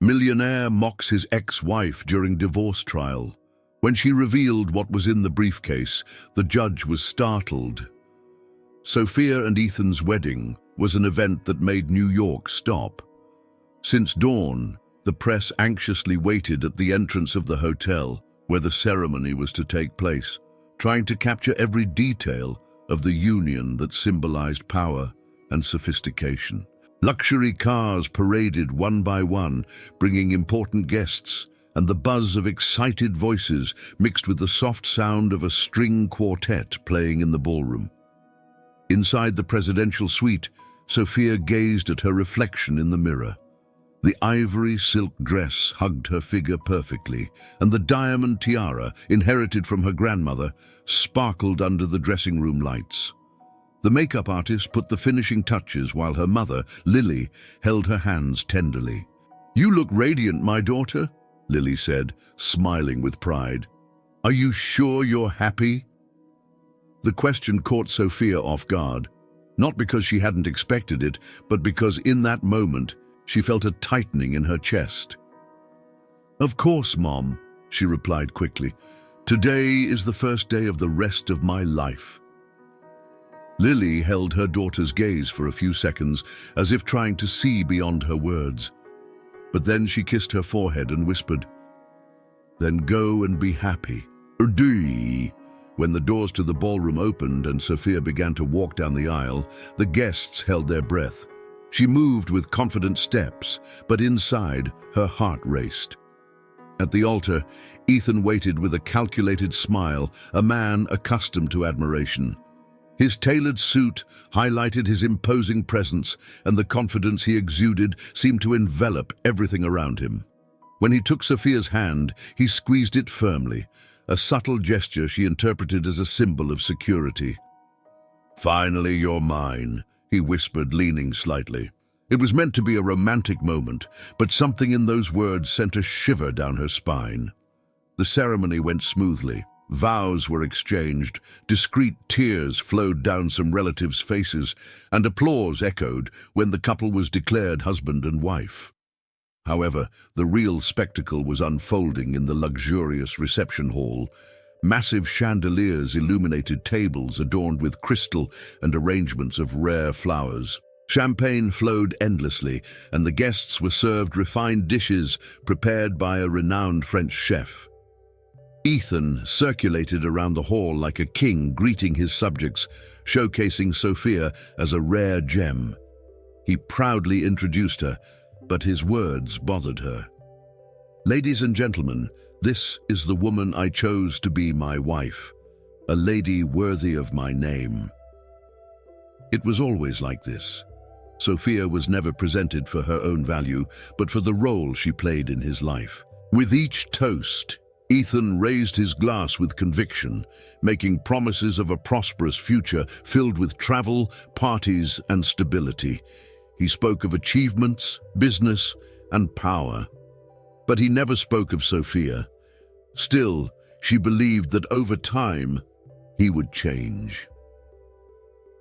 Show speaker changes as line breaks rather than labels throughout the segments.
Millionaire mocks his ex-wife during divorce trial. When she revealed what was in the briefcase, the judge was startled. Sophia and Ethan's wedding was an event that made New York stop. Since dawn, the press anxiously waited at the entrance of the hotel where the ceremony was to take place, trying to capture every detail of the union that symbolized power and sophistication. Luxury cars paraded one by one, bringing important guests, and the buzz of excited voices mixed with the soft sound of a string quartet playing in the ballroom. Inside the presidential suite, Sophia gazed at her reflection in the mirror. The ivory silk dress hugged her figure perfectly, and the diamond tiara, inherited from her grandmother, sparkled under the dressing room lights. The makeup artist put the finishing touches while her mother, Lily, held her hands tenderly. "You look radiant, my daughter," Lily said, smiling with pride. "Are you sure you're happy?" The question caught Sophia off guard, not because she hadn't expected it, but because in that moment she felt a tightening in her chest. "Of course, Mom," she replied quickly. "Today is the first day of the rest of my life." Lily held her daughter's gaze for a few seconds, as if trying to see beyond her words. But then she kissed her forehead and whispered, "Then go and be happy." When the doors to the ballroom opened and Sophia began to walk down the aisle, the guests held their breath. She moved with confident steps, but inside, her heart raced. At the altar, Ethan waited with a calculated smile, a man accustomed to admiration. His tailored suit highlighted his imposing presence, and the confidence he exuded seemed to envelop everything around him. When he took Sophia's hand, he squeezed it firmly, a subtle gesture she interpreted as a symbol of security. "Finally, you're mine," he whispered, leaning slightly. It was meant to be a romantic moment, but something in those words sent a shiver down her spine. The ceremony went smoothly. Vows were exchanged, discreet tears flowed down some relatives' faces, and applause echoed when the couple was declared husband and wife. However, the real spectacle was unfolding in the luxurious reception hall. Massive chandeliers illuminated tables adorned with crystal and arrangements of rare flowers. Champagne flowed endlessly, and the guests were served refined dishes prepared by a renowned French chef. Ethan circulated around the hall like a king greeting his subjects, showcasing Sophia as a rare gem. He proudly introduced her, but his words bothered her. "Ladies and gentlemen, this is the woman I chose to be my wife, a lady worthy of my name." It was always like this. Sophia was never presented for her own value, but for the role she played in his life. With each toast, Ethan raised his glass with conviction, making promises of a prosperous future filled with travel, parties, and stability. He spoke of achievements, business, and power. But he never spoke of Sophia. Still, she believed that over time, he would change.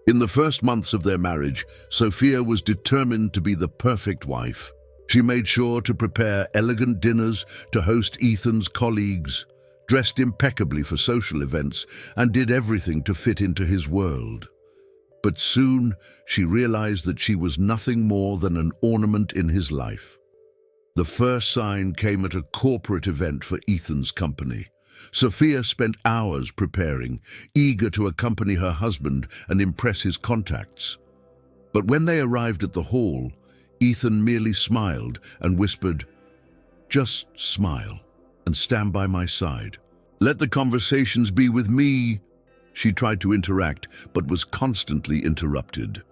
In the first months of their marriage, Sophia was determined to be the perfect wife. She made sure to prepare elegant dinners to host Ethan's colleagues, dressed impeccably for social events, and did everything to fit into his world. But soon, she realized that she was nothing more than an ornament in his life. The first sign came at a corporate event for Ethan's company. Sophia spent hours preparing, eager to accompany her husband and impress his contacts. But when they arrived at the hall, Ethan merely smiled and whispered, "Just smile and stand by my side. Let the conversations be with me." She tried to interact, but was constantly interrupted.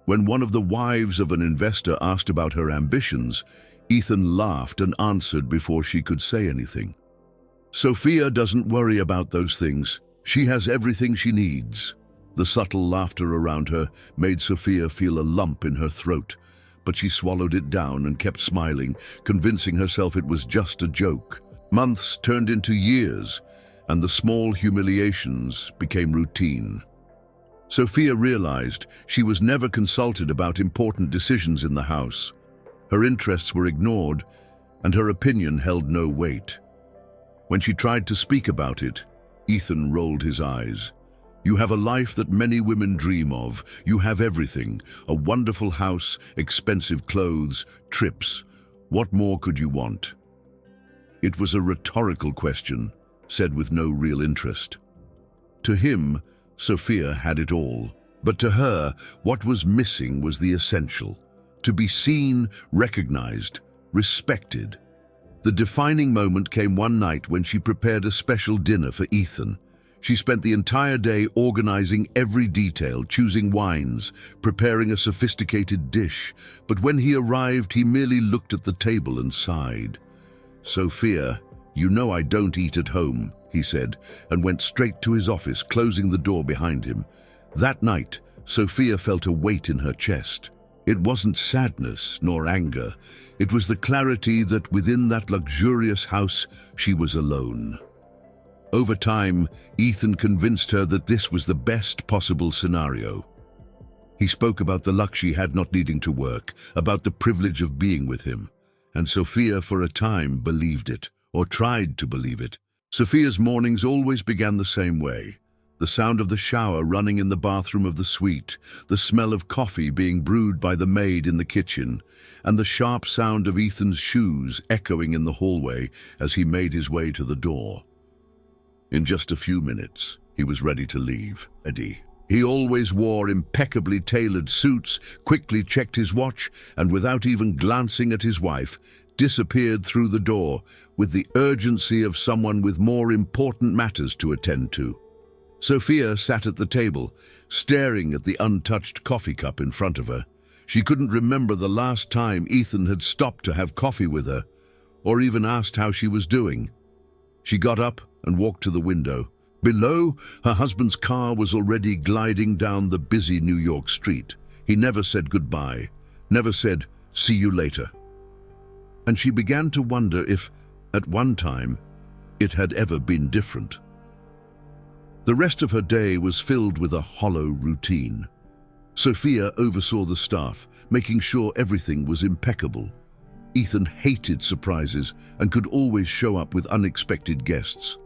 When one of the wives of an investor asked about her ambitions, Ethan laughed and answered before she could say anything. "Sophia doesn't worry about those things. She has everything she needs." The subtle laughter around her made Sophia feel a lump in her throat, but she swallowed it down and kept smiling, convincing herself it was just a joke. Months turned into years, and the small humiliations became routine. Sophia realized she was never consulted about important decisions in the house. Her interests were ignored, and her opinion held no weight. When she tried to speak about it, Ethan rolled his eyes. "You have a life that many women dream of. You have everything: a wonderful house, expensive clothes, trips. What more could you want?" It was a rhetorical question, said with no real interest. To him, Sophia had it all. But to her, what was missing was the essential: to be seen, recognized, respected. The defining moment came one night when she prepared a special dinner for Ethan. She spent the entire day organizing every detail, choosing wines, preparing a sophisticated dish. But when he arrived, he merely looked at the table and sighed. "Sophia, you know I don't eat at home," he said, and went straight to his office, closing the door behind him. That night, Sophia felt a weight in her chest. It wasn't sadness nor anger. It was the clarity that within that luxurious house, she was alone. Over time, Ethan convinced her that this was the best possible scenario. He spoke about the luck she had not needing to work, about the privilege of being with him. And Sophia, for a time, believed it, or tried to believe it. Sophia's mornings always began the same way. The sound of the shower running in the bathroom of the suite, the smell of coffee being brewed by the maid in the kitchen, and the sharp sound of Ethan's shoes echoing in the hallway as he made his way to the door. In just a few minutes, he was ready to leave. He always wore impeccably tailored suits, quickly checked his watch, and without even glancing at his wife, disappeared through the door with the urgency of someone with more important matters to attend to. Sophia sat at the table, staring at the untouched coffee cup in front of her. She couldn't remember the last time Ethan had stopped to have coffee with her, or even asked how she was doing. She got up and walked to the window. Below, her husband's car was already gliding down the busy New York street. He never said goodbye, never said, "See you later." And she began to wonder if, at one time, it had ever been different. The rest of her day was filled with a hollow routine. Sophia oversaw the staff, making sure everything was impeccable. Ethan hated surprises and could always show up with unexpected guests.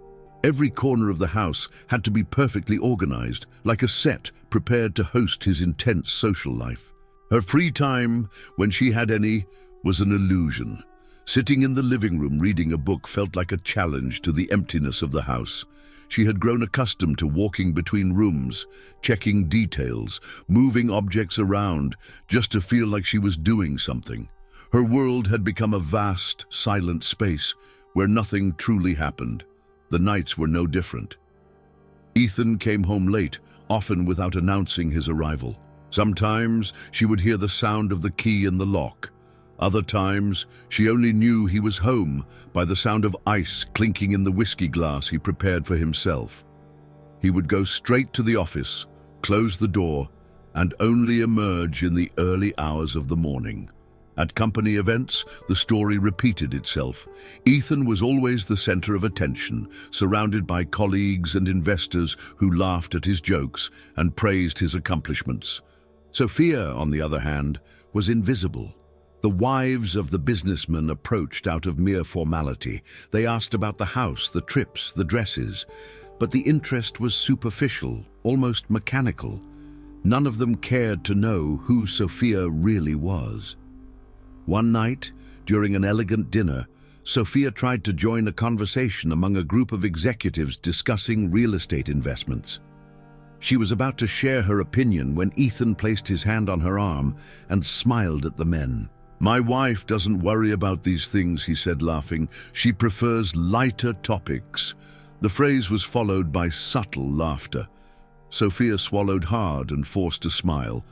Every corner of the house had to be perfectly organized, like a set prepared to host his intense social life. Her free time, when she had any, was an illusion. Sitting in the living room reading a book felt like a challenge to the emptiness of the house. She had grown accustomed to walking between rooms, checking details, moving objects around, just to feel like she was doing something. Her world had become a vast, silent space where nothing truly happened. The nights were no different. Ethan came home late, often without announcing his arrival. Sometimes she would hear the sound of the key in the lock. Other times, she only knew he was home by the sound of ice clinking in the whiskey glass he prepared for himself. He would go straight to the office, close the door, and only emerge in the early hours of the morning. At company events, the story repeated itself. Ethan was always the center of attention, surrounded by colleagues and investors who laughed at his jokes and praised his accomplishments. Sophia, on the other hand, was invisible. The wives of the businessmen approached out of mere formality. They asked about the house, the trips, the dresses. But the interest was superficial, almost mechanical. None of them cared to know who Sophia really was. One night, during an elegant dinner, Sophia tried to join a conversation among a group of executives discussing real estate investments. She was about to share her opinion when Ethan placed his hand on her arm and smiled at the men. "My wife doesn't worry about these things," he said, laughing. "She prefers lighter topics." The phrase was followed by subtle laughter. Sophia swallowed hard and forced a smile,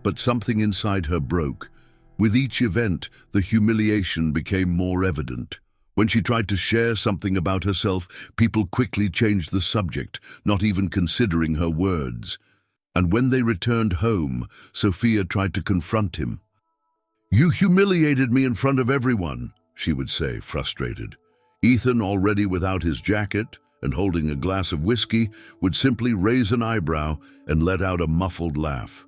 but something inside her broke. With each event, the humiliation became more evident. When she tried to share something about herself, people quickly changed the subject, not even considering her words. And when they returned home, Sophia tried to confront him. "You humiliated me in front of everyone," she would say, frustrated. Ethan, already without his jacket and holding a glass of whiskey, would simply raise an eyebrow and let out a muffled laugh.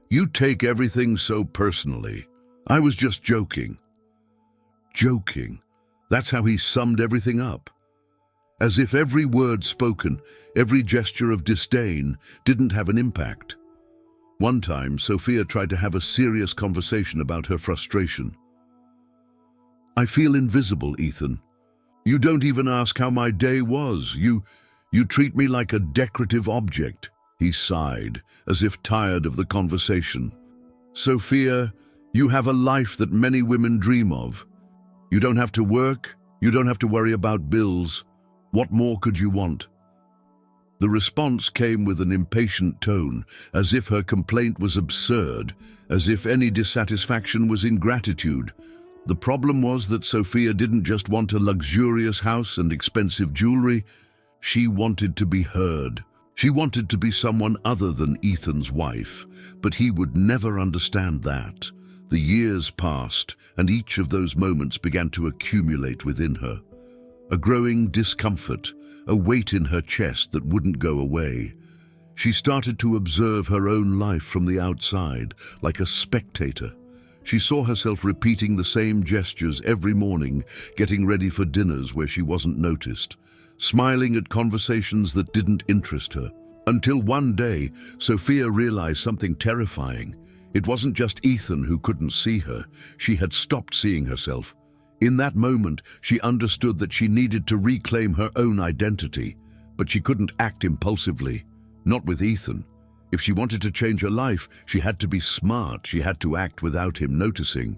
"You take everything so personally. I was just joking." Joking. That's how he summed everything up. As if every word spoken, every gesture of disdain didn't have an impact. One time, Sophia tried to have a serious conversation about her frustration. "I feel invisible, Ethan. You don't even ask how my day was. You treat me like a decorative object." He sighed, as if tired of the conversation. "Sophia, you have a life that many women dream of. You don't have to work, you don't have to worry about bills. What more could you want?" The response came with an impatient tone, as if her complaint was absurd, as if any dissatisfaction was ingratitude. The problem was that Sophia didn't just want a luxurious house and expensive jewelry. She wanted to be heard. She wanted to be someone other than Ethan's wife, but he would never understand that. The years passed, and each of those moments began to accumulate within her. A growing discomfort, a weight in her chest that wouldn't go away. She started to observe her own life from the outside, like a spectator. She saw herself repeating the same gestures every morning, getting ready for dinners where she wasn't noticed, smiling at conversations that didn't interest her. Until one day, Sophia realized something terrifying. It wasn't just Ethan who couldn't see her. She had stopped seeing herself. In that moment, she understood that she needed to reclaim her own identity, but she couldn't act impulsively. Not with Ethan. If she wanted to change her life, she had to be smart. She had to act without him noticing.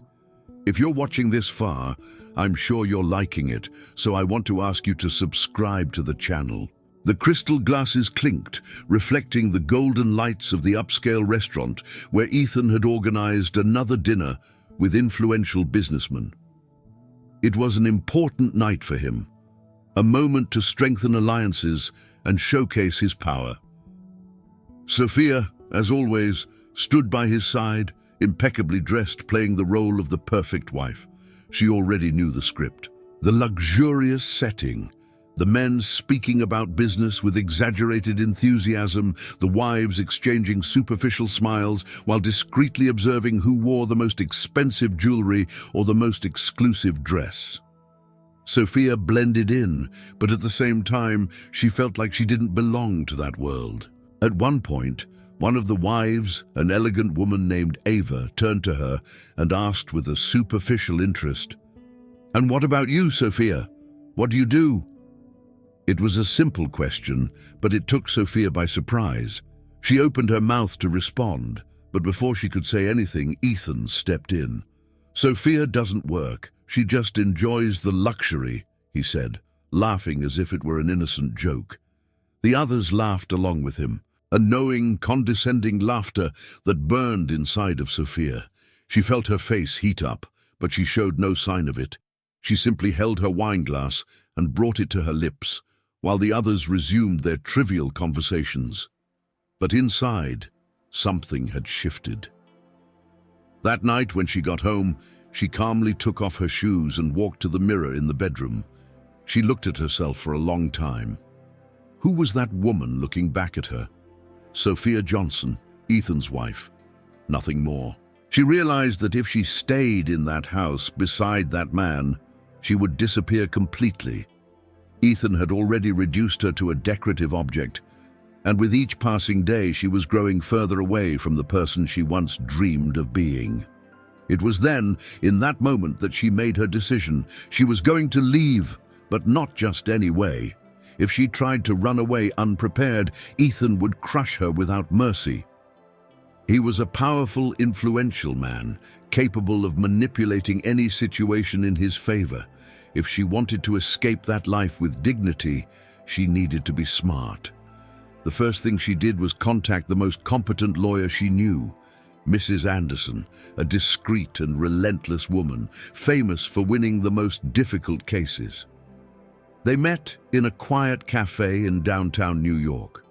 If you're watching this far, I'm sure you're liking it, so I want to ask you to subscribe to the channel. The crystal glasses clinked, reflecting the golden lights of the upscale restaurant where Ethan had organized another dinner with influential businessmen. It was an important night for him, a moment to strengthen alliances and showcase his power. Sophia, as always, stood by his side, impeccably dressed, playing the role of the perfect wife. She already knew the script. The luxurious setting, the men speaking about business with exaggerated enthusiasm, the wives exchanging superficial smiles while discreetly observing who wore the most expensive jewelry or the most exclusive dress. Sophia blended in, but at the same time, she felt like she didn't belong to that world. At one point, one of the wives, an elegant woman named Ava, turned to her and asked with a superficial interest, "And what about you, Sophia? What do you do?" It was a simple question, but it took Sophia by surprise. She opened her mouth to respond, but before she could say anything, Ethan stepped in. "Sophia doesn't work. She just enjoys the luxury," he said, laughing as if it were an innocent joke. The others laughed along with him, a knowing, condescending laughter that burned inside of Sophia. She felt her face heat up, but she showed no sign of it. She simply held her wine glass and brought it to her lips, while the others resumed their trivial conversations. But inside, something had shifted. That night, when she got home, she calmly took off her shoes and walked to the mirror in the bedroom. She looked at herself for a long time. Who was that woman looking back at her? Sophia Johnson, Ethan's wife. Nothing more. She realized that if she stayed in that house beside that man, she would disappear completely. Ethan had already reduced her to a decorative object, and with each passing day she was growing further away from the person she once dreamed of being. It was then, in that moment, that she made her decision. She was going to leave, but not just any way. If she tried to run away unprepared, Ethan would crush her without mercy. He was a powerful, influential man, capable of manipulating any situation in his favor. If she wanted to escape that life with dignity, she needed to be smart. The first thing she did was contact the most competent lawyer she knew, Mrs. Anderson, a discreet and relentless woman, famous for winning the most difficult cases. They met in a quiet cafe in downtown New York.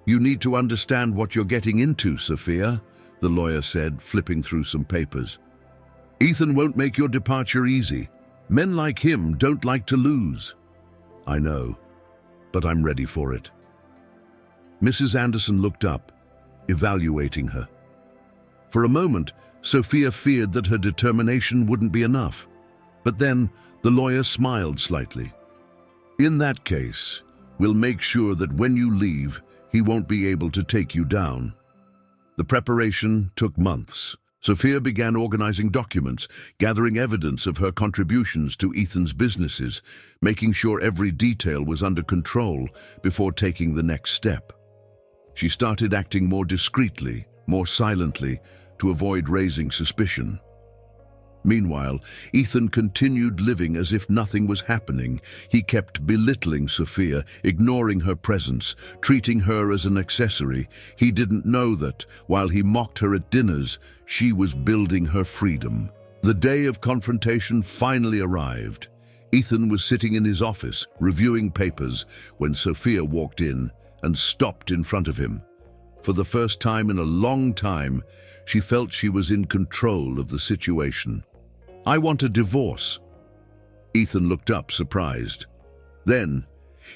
"You need to understand what you're getting into, Sophia," the lawyer said, flipping through some papers. "Ethan won't make your departure easy. Men like him don't like to lose." "I know, but I'm ready for it." Mrs. Anderson looked up, evaluating her. For a moment, Sophia feared that her determination wouldn't be enough. But then, The lawyer smiled slightly. "In that case, we'll make sure that when you leave, he won't be able to take you down." The preparation took months. Sophia began organizing documents, gathering evidence of her contributions to Ethan's businesses, making sure every detail was under control before taking the next step. She started acting more discreetly, more silently, to avoid raising suspicion. Meanwhile, Ethan continued living as if nothing was happening. He kept belittling Sophia, ignoring her presence, treating her as an accessory. He didn't know that, while he mocked her at dinners, she was building her freedom. The day of confrontation finally arrived. Ethan was sitting in his office, reviewing papers, when Sophia walked in and stopped in front of him. For the first time in a long time, she felt she was in control of the situation. "I want a divorce." Ethan looked up, surprised. Then,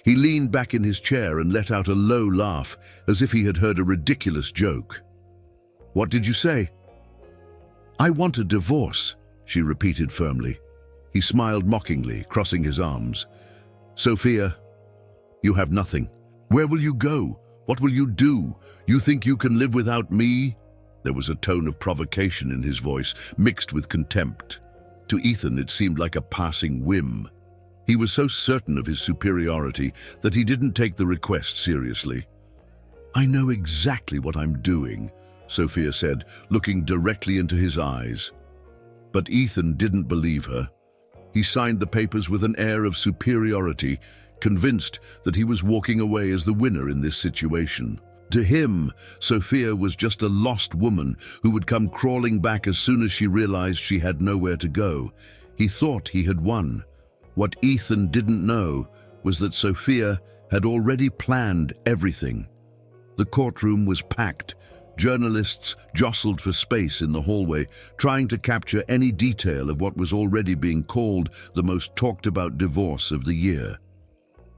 he leaned back in his chair and let out a low laugh, as if he had heard a ridiculous joke. "What did you say?" "I want a divorce," she repeated firmly. He smiled mockingly, crossing his arms. "Sophia, you have nothing. Where will you go? What will you do? You think you can live without me?" There was a tone of provocation in his voice, mixed with contempt. To Ethan, it seemed like a passing whim. He was so certain of his superiority that he didn't take the request seriously. "I know exactly what I'm doing," Sophia said, looking directly into his eyes. But Ethan didn't believe her. He signed the papers with an air of superiority, convinced that he was walking away as the winner in this situation. To him, Sophia was just a lost woman who would come crawling back as soon as she realized she had nowhere to go. He thought he had won. What Ethan didn't know was that Sophia had already planned everything. The courtroom was packed. Journalists jostled for space in the hallway, trying to capture any detail of what was already being called the most talked-about divorce of the year.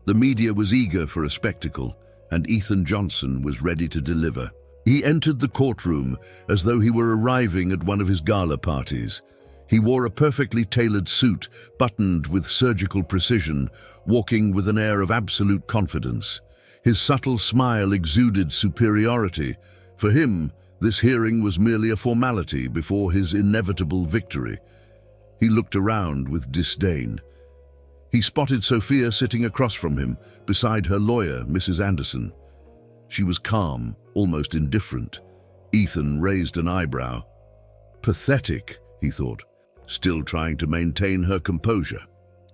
The media was eager for a spectacle, and Ethan Johnson was ready to deliver. He entered the courtroom as though he were arriving at one of his gala parties. He wore a perfectly tailored suit, buttoned with surgical precision, walking with an air of absolute confidence. His subtle smile exuded superiority. For him, this hearing was merely a formality before his inevitable victory. He looked around with disdain. He spotted Sophia sitting across from him, beside her lawyer, Mrs. Anderson. She was calm, almost indifferent. Ethan raised an eyebrow. Pathetic, he thought, still trying to maintain her composure.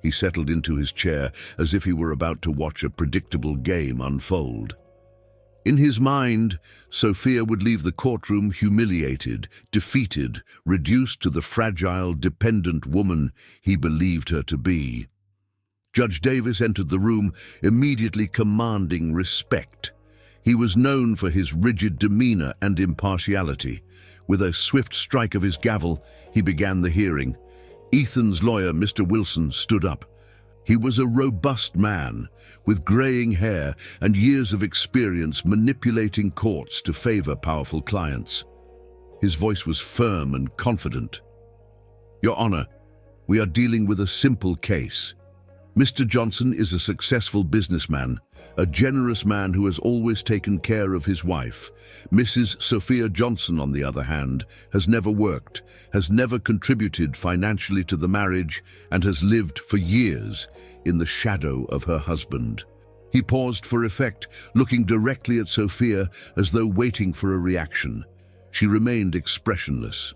He settled into his chair as if he were about to watch a predictable game unfold. In his mind, Sophia would leave the courtroom humiliated, defeated, reduced to the fragile, dependent woman he believed her to be. Judge Davis entered the room, immediately commanding respect. He was known for his rigid demeanor and impartiality. With a swift strike of his gavel, he began the hearing. Ethan's lawyer, Mr. Wilson, stood up. He was a robust man, with graying hair and years of experience manipulating courts to favor powerful clients. His voice was firm and confident. "Your Honor, we are dealing with a simple case. Mr. Johnson is a successful businessman, a generous man who has always taken care of his wife. Mrs. Sophia Johnson, on the other hand, has never worked, has never contributed financially to the marriage, and has lived for years in the shadow of her husband." He paused for effect, looking directly at Sophia as though waiting for a reaction. She remained expressionless.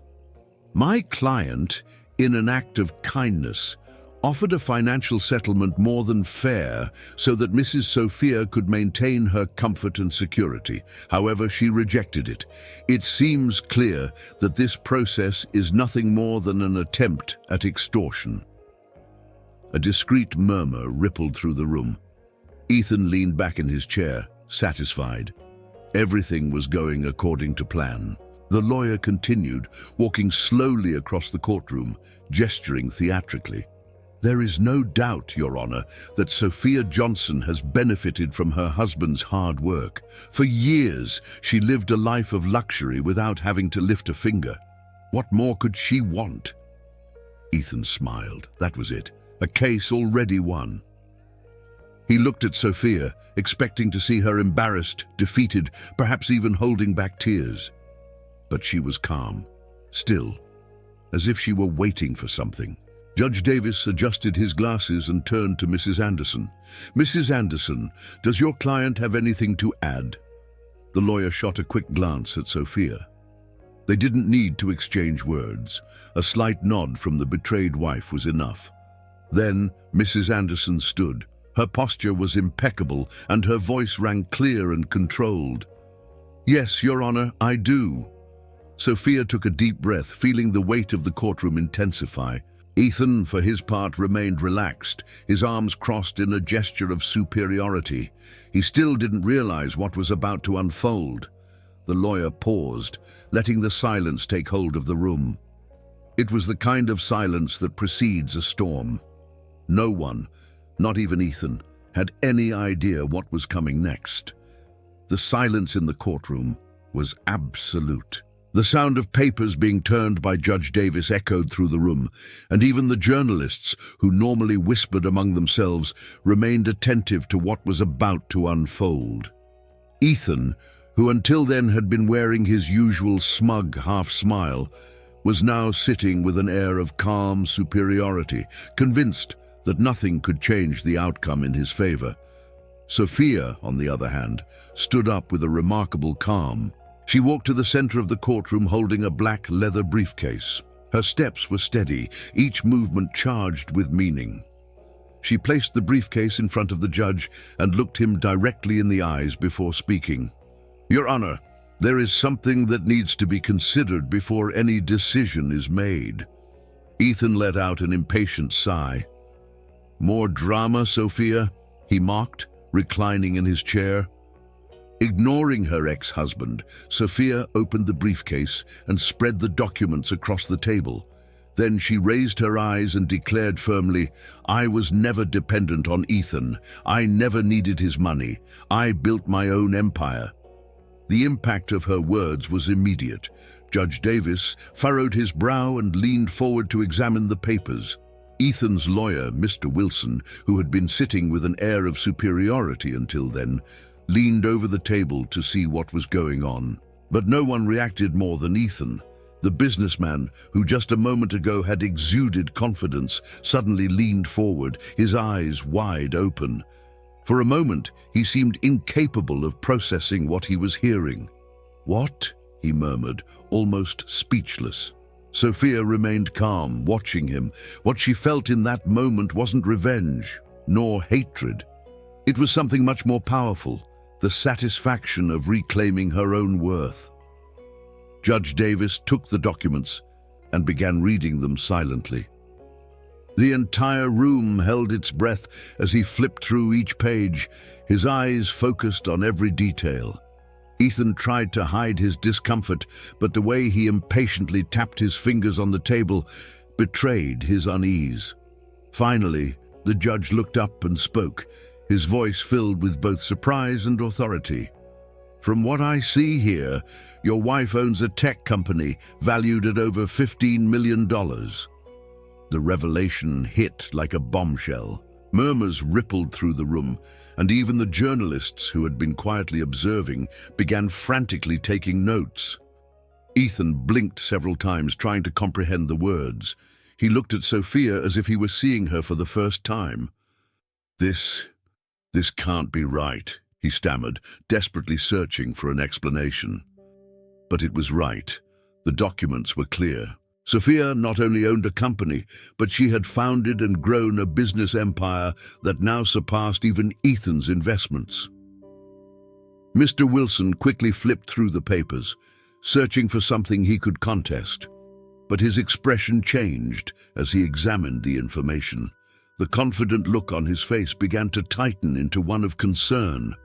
"My client, in an act of kindness, offered a financial settlement more than fair so that Mrs. Sophia could maintain her comfort and security. However, she rejected it. It seems clear that this process is nothing more than an attempt at extortion." A discreet murmur rippled through the room. Ethan leaned back in his chair, satisfied. Everything was going according to plan. The lawyer continued, walking slowly across the courtroom, gesturing theatrically. "There is no doubt, Your Honor, that Sophia Johnson has benefited from her husband's hard work. For years, she lived a life of luxury without having to lift a finger. What more could she want?" Ethan smiled. That was it. a case already won. He looked at Sophia, expecting to see her embarrassed, defeated, perhaps even holding back tears. But she was calm, still, as if she were waiting for something. Judge Davis adjusted his glasses and turned to Mrs. Anderson. "Mrs. Anderson, does your client have anything to add?" The lawyer shot a quick glance at Sophia. They didn't need to exchange words. A slight nod from the betrayed wife was enough. Then Mrs. Anderson stood. Her posture was impeccable, and her voice rang clear and controlled. "Yes, Your Honor, I do." Sophia took a deep breath, feeling the weight of the courtroom intensify. Ethan, for his part, remained relaxed, his arms crossed in a gesture of superiority. He still didn't realize what was about to unfold. The lawyer paused, letting the silence take hold of the room. It was the kind of silence that precedes a storm. No one, not even Ethan, had any idea what was coming next. The silence in the courtroom was absolute. The sound of papers being turned by Judge Davis echoed through the room, and even the journalists, who normally whispered among themselves, remained attentive to what was about to unfold. Ethan, who until then had been wearing his usual smug half-smile, was now sitting with an air of calm superiority, convinced that nothing could change the outcome in his favor. Sophia, on the other hand, stood up with a remarkable calm. She walked to the center of the courtroom holding a black leather briefcase. Her steps were steady, each movement charged with meaning. She placed the briefcase in front of the judge and looked him directly in the eyes before speaking. "Your Honor, there is something that needs to be considered before any decision is made." Ethan let out an impatient sigh. "More drama, Sophia?" he mocked, reclining in his chair. Ignoring her ex-husband, Sophia opened the briefcase and spread the documents across the table. Then she raised her eyes and declared firmly, "I was never dependent on Ethan. I never needed his money. I built my own empire." The impact of her words was immediate. Judge Davis furrowed his brow and leaned forward to examine the papers. Ethan's lawyer, Mr. Wilson, who had been sitting with an air of superiority until then, leaned over the table to see what was going on. But no one reacted more than Ethan. The businessman, who just a moment ago had exuded confidence, suddenly leaned forward, his eyes wide open. For a moment, he seemed incapable of processing what he was hearing. "What?" he murmured, almost speechless. Sophia remained calm, watching him. What she felt in that moment wasn't revenge, nor hatred. It was something much more powerful, the satisfaction of reclaiming her own worth. Judge Davis took the documents and began reading them silently. The entire room held its breath as he flipped through each page, his eyes focused on every detail. Ethan tried to hide his discomfort, but the way he impatiently tapped his fingers on the table betrayed his unease. Finally, the judge looked up and spoke, his voice filled with both surprise and authority. "From what I see here, your wife owns a tech company valued at over $15 million. The revelation hit like a bombshell. Murmurs rippled through the room, and even the journalists who had been quietly observing began frantically taking notes. Ethan blinked several times, trying to comprehend the words. He looked at Sophia as if he were seeing her for the first time. This can't be right," he stammered, desperately searching for an explanation. But it was right. The documents were clear. Sophia not only owned a company, but she had founded and grown a business empire that now surpassed even Ethan's investments. Mr. Wilson quickly flipped through the papers, searching for something he could contest. But his expression changed as he examined the information. The confident look on his face began to tighten into one of concern.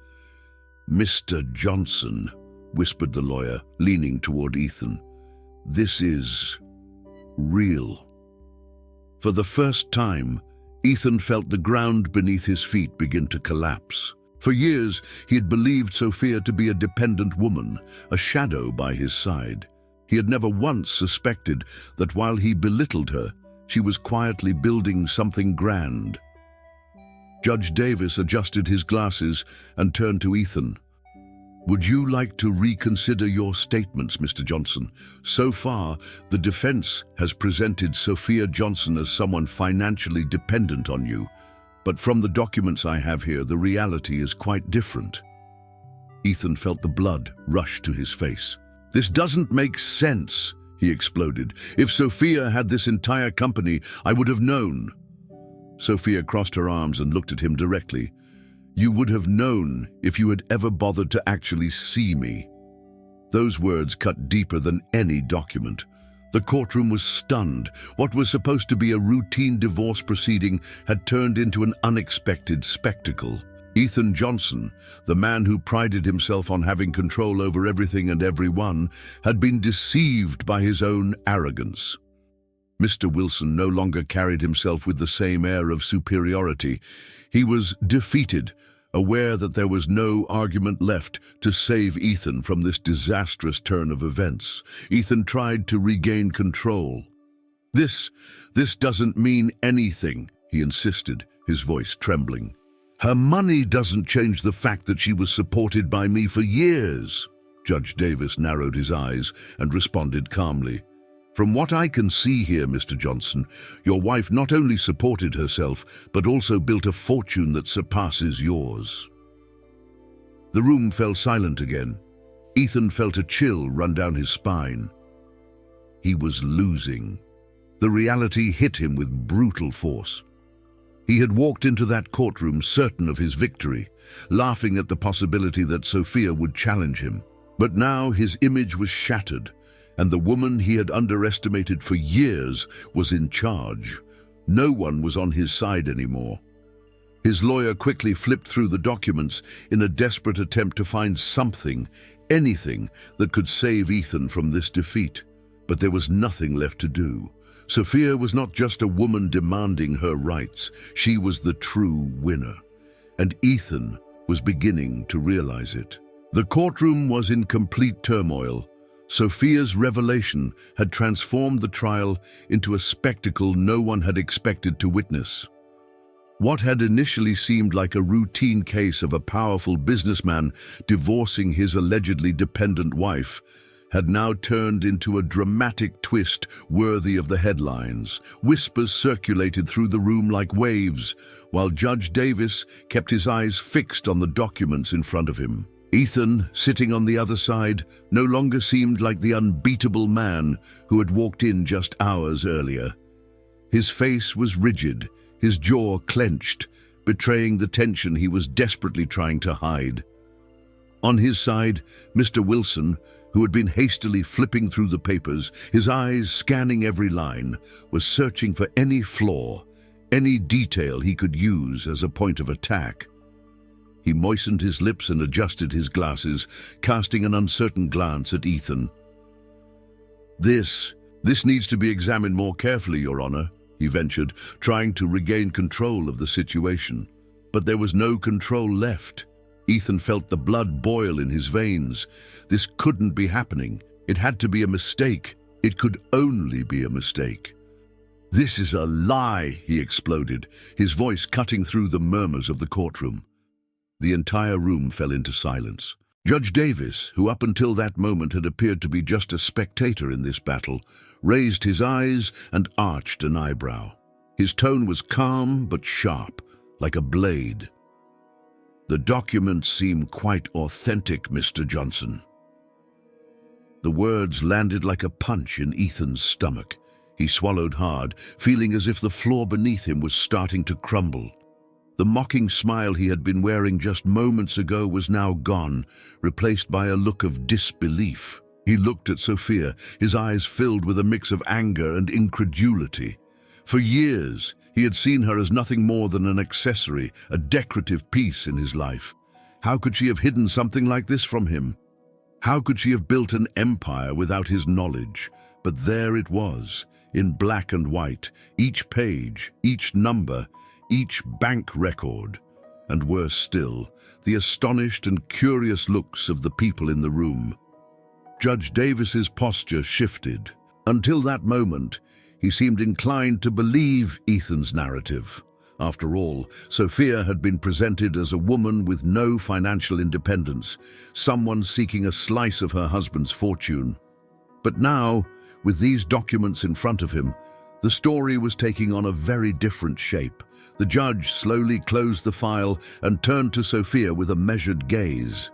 "Mr. Johnson," whispered the lawyer, leaning toward Ethan, "this is real." For the first time, Ethan felt the ground beneath his feet begin to collapse. For years, he had believed Sophia to be a dependent woman, a shadow by his side. He had never once suspected that while he belittled her, She was quietly building something grand. Judge Davis adjusted his glasses and turned to Ethan. "Would you like to reconsider your statements, Mr. Johnson? So far, the defense has presented Sophia Johnson as someone financially dependent on you, but from the documents I have here, the reality is quite different." Ethan felt the blood rush to his face. "This doesn't make sense," he exploded. "If Sophia had this entire company, I would have known." Sophia crossed her arms and looked at him directly. "You would have known if you had ever bothered to actually see me." Those words cut deeper than any document. The courtroom was stunned. What was supposed to be a routine divorce proceeding had turned into an unexpected spectacle. Ethan Johnson, the man who prided himself on having control over everything and everyone, had been deceived by his own arrogance. Mr. Wilson no longer carried himself with the same air of superiority. He was defeated, aware that there was no argument left to save Ethan from this disastrous turn of events. Ethan tried to regain control. This doesn't mean anything," he insisted, his voice trembling. "Her money doesn't change the fact that she was supported by me for years." Judge Davis narrowed his eyes and responded calmly. "From what I can see here, Mr. Johnson, your wife not only supported herself, but also built a fortune that surpasses yours." The room fell silent again. Ethan felt a chill run down his spine. He was losing. The reality hit him with brutal force. He had walked into that courtroom certain of his victory, laughing at the possibility that Sophia would challenge him. But now his image was shattered, and the woman he had underestimated for years was in charge. No one was on his side anymore. His lawyer quickly flipped through the documents in a desperate attempt to find something, anything, that could save Ethan from this defeat. But there was nothing left to do. Sophia was not just a woman demanding her rights. She was the true winner. And Ethan was beginning to realize it. The courtroom was in complete turmoil. Sophia's revelation had transformed the trial into a spectacle no one had expected to witness. What had initially seemed like a routine case of a powerful businessman divorcing his allegedly dependent wife had now turned into a dramatic twist worthy of the headlines. Whispers circulated through the room like waves, while Judge Davis kept his eyes fixed on the documents in front of him. Ethan, sitting on the other side, no longer seemed like the unbeatable man who had walked in just hours earlier. His face was rigid, his jaw clenched, betraying the tension he was desperately trying to hide. On his side, Mr. Wilson, who had been hastily flipping through the papers, his eyes scanning every line, was searching for any flaw, any detail he could use as a point of attack. He moistened his lips and adjusted his glasses, casting an uncertain glance at Ethan. This needs to be examined more carefully, Your Honor," he ventured, trying to regain control of the situation. But there was no control left. Ethan felt the blood boil in his veins. This couldn't be happening. It had to be a mistake. It could only be a mistake. "This is a lie," he exploded, his voice cutting through the murmurs of the courtroom. The entire room fell into silence. Judge Davis, who up until that moment had appeared to be just a spectator in this battle, raised his eyes and arched an eyebrow. His tone was calm but sharp, like a blade. "The documents seem quite authentic, Mr. Johnson." The words landed like a punch in Ethan's stomach. He swallowed hard, feeling as if the floor beneath him was starting to crumble. The mocking smile he had been wearing just moments ago was now gone, replaced by a look of disbelief. He looked at Sophia, his eyes filled with a mix of anger and incredulity. For years, he had seen her as nothing more than an accessory, a decorative piece in his life. How could she have hidden something like this from him? How could she have built an empire without his knowledge? But there it was, in black and white, each page, each number, each bank record, and worse still, the astonished and curious looks of the people in the room. Judge Davis's posture shifted. Until that moment, He seemed inclined to believe Ethan's narrative. After all, Sophia had been presented as a woman with no financial independence, someone seeking a slice of her husband's fortune. But now, with these documents in front of him, the story was taking on a very different shape. The judge slowly closed the file and turned to Sophia with a measured gaze.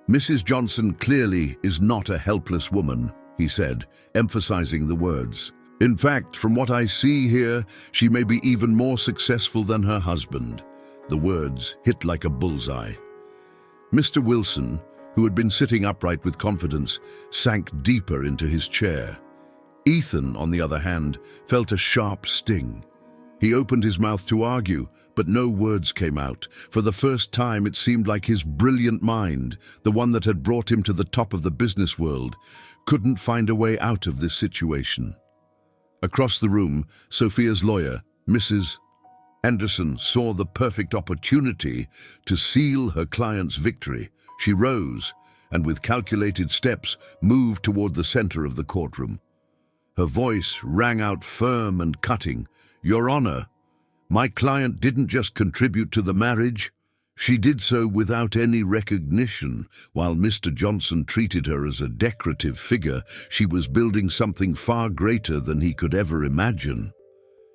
"Mrs. Johnson clearly is not a helpless woman," he said, emphasizing the words. "In fact, from what I see here, she may be even more successful than her husband." The words hit like a bullseye. Mr. Wilson, who had been sitting upright with confidence, sank deeper into his chair. Ethan, on the other hand, felt a sharp sting. He opened his mouth to argue, but no words came out. For the first time, it seemed like his brilliant mind, the one that had brought him to the top of the business world, couldn't find a way out of this situation. Across the room, Sophia's lawyer, Mrs. Anderson, saw the perfect opportunity to seal her client's victory. She rose and, with calculated steps, moved toward the center of the courtroom. Her voice rang out firm and cutting. "Your Honor, my client didn't just contribute to the marriage. She did so without any recognition. While Mr. Johnson treated her as a decorative figure, she was building something far greater than he could ever imagine."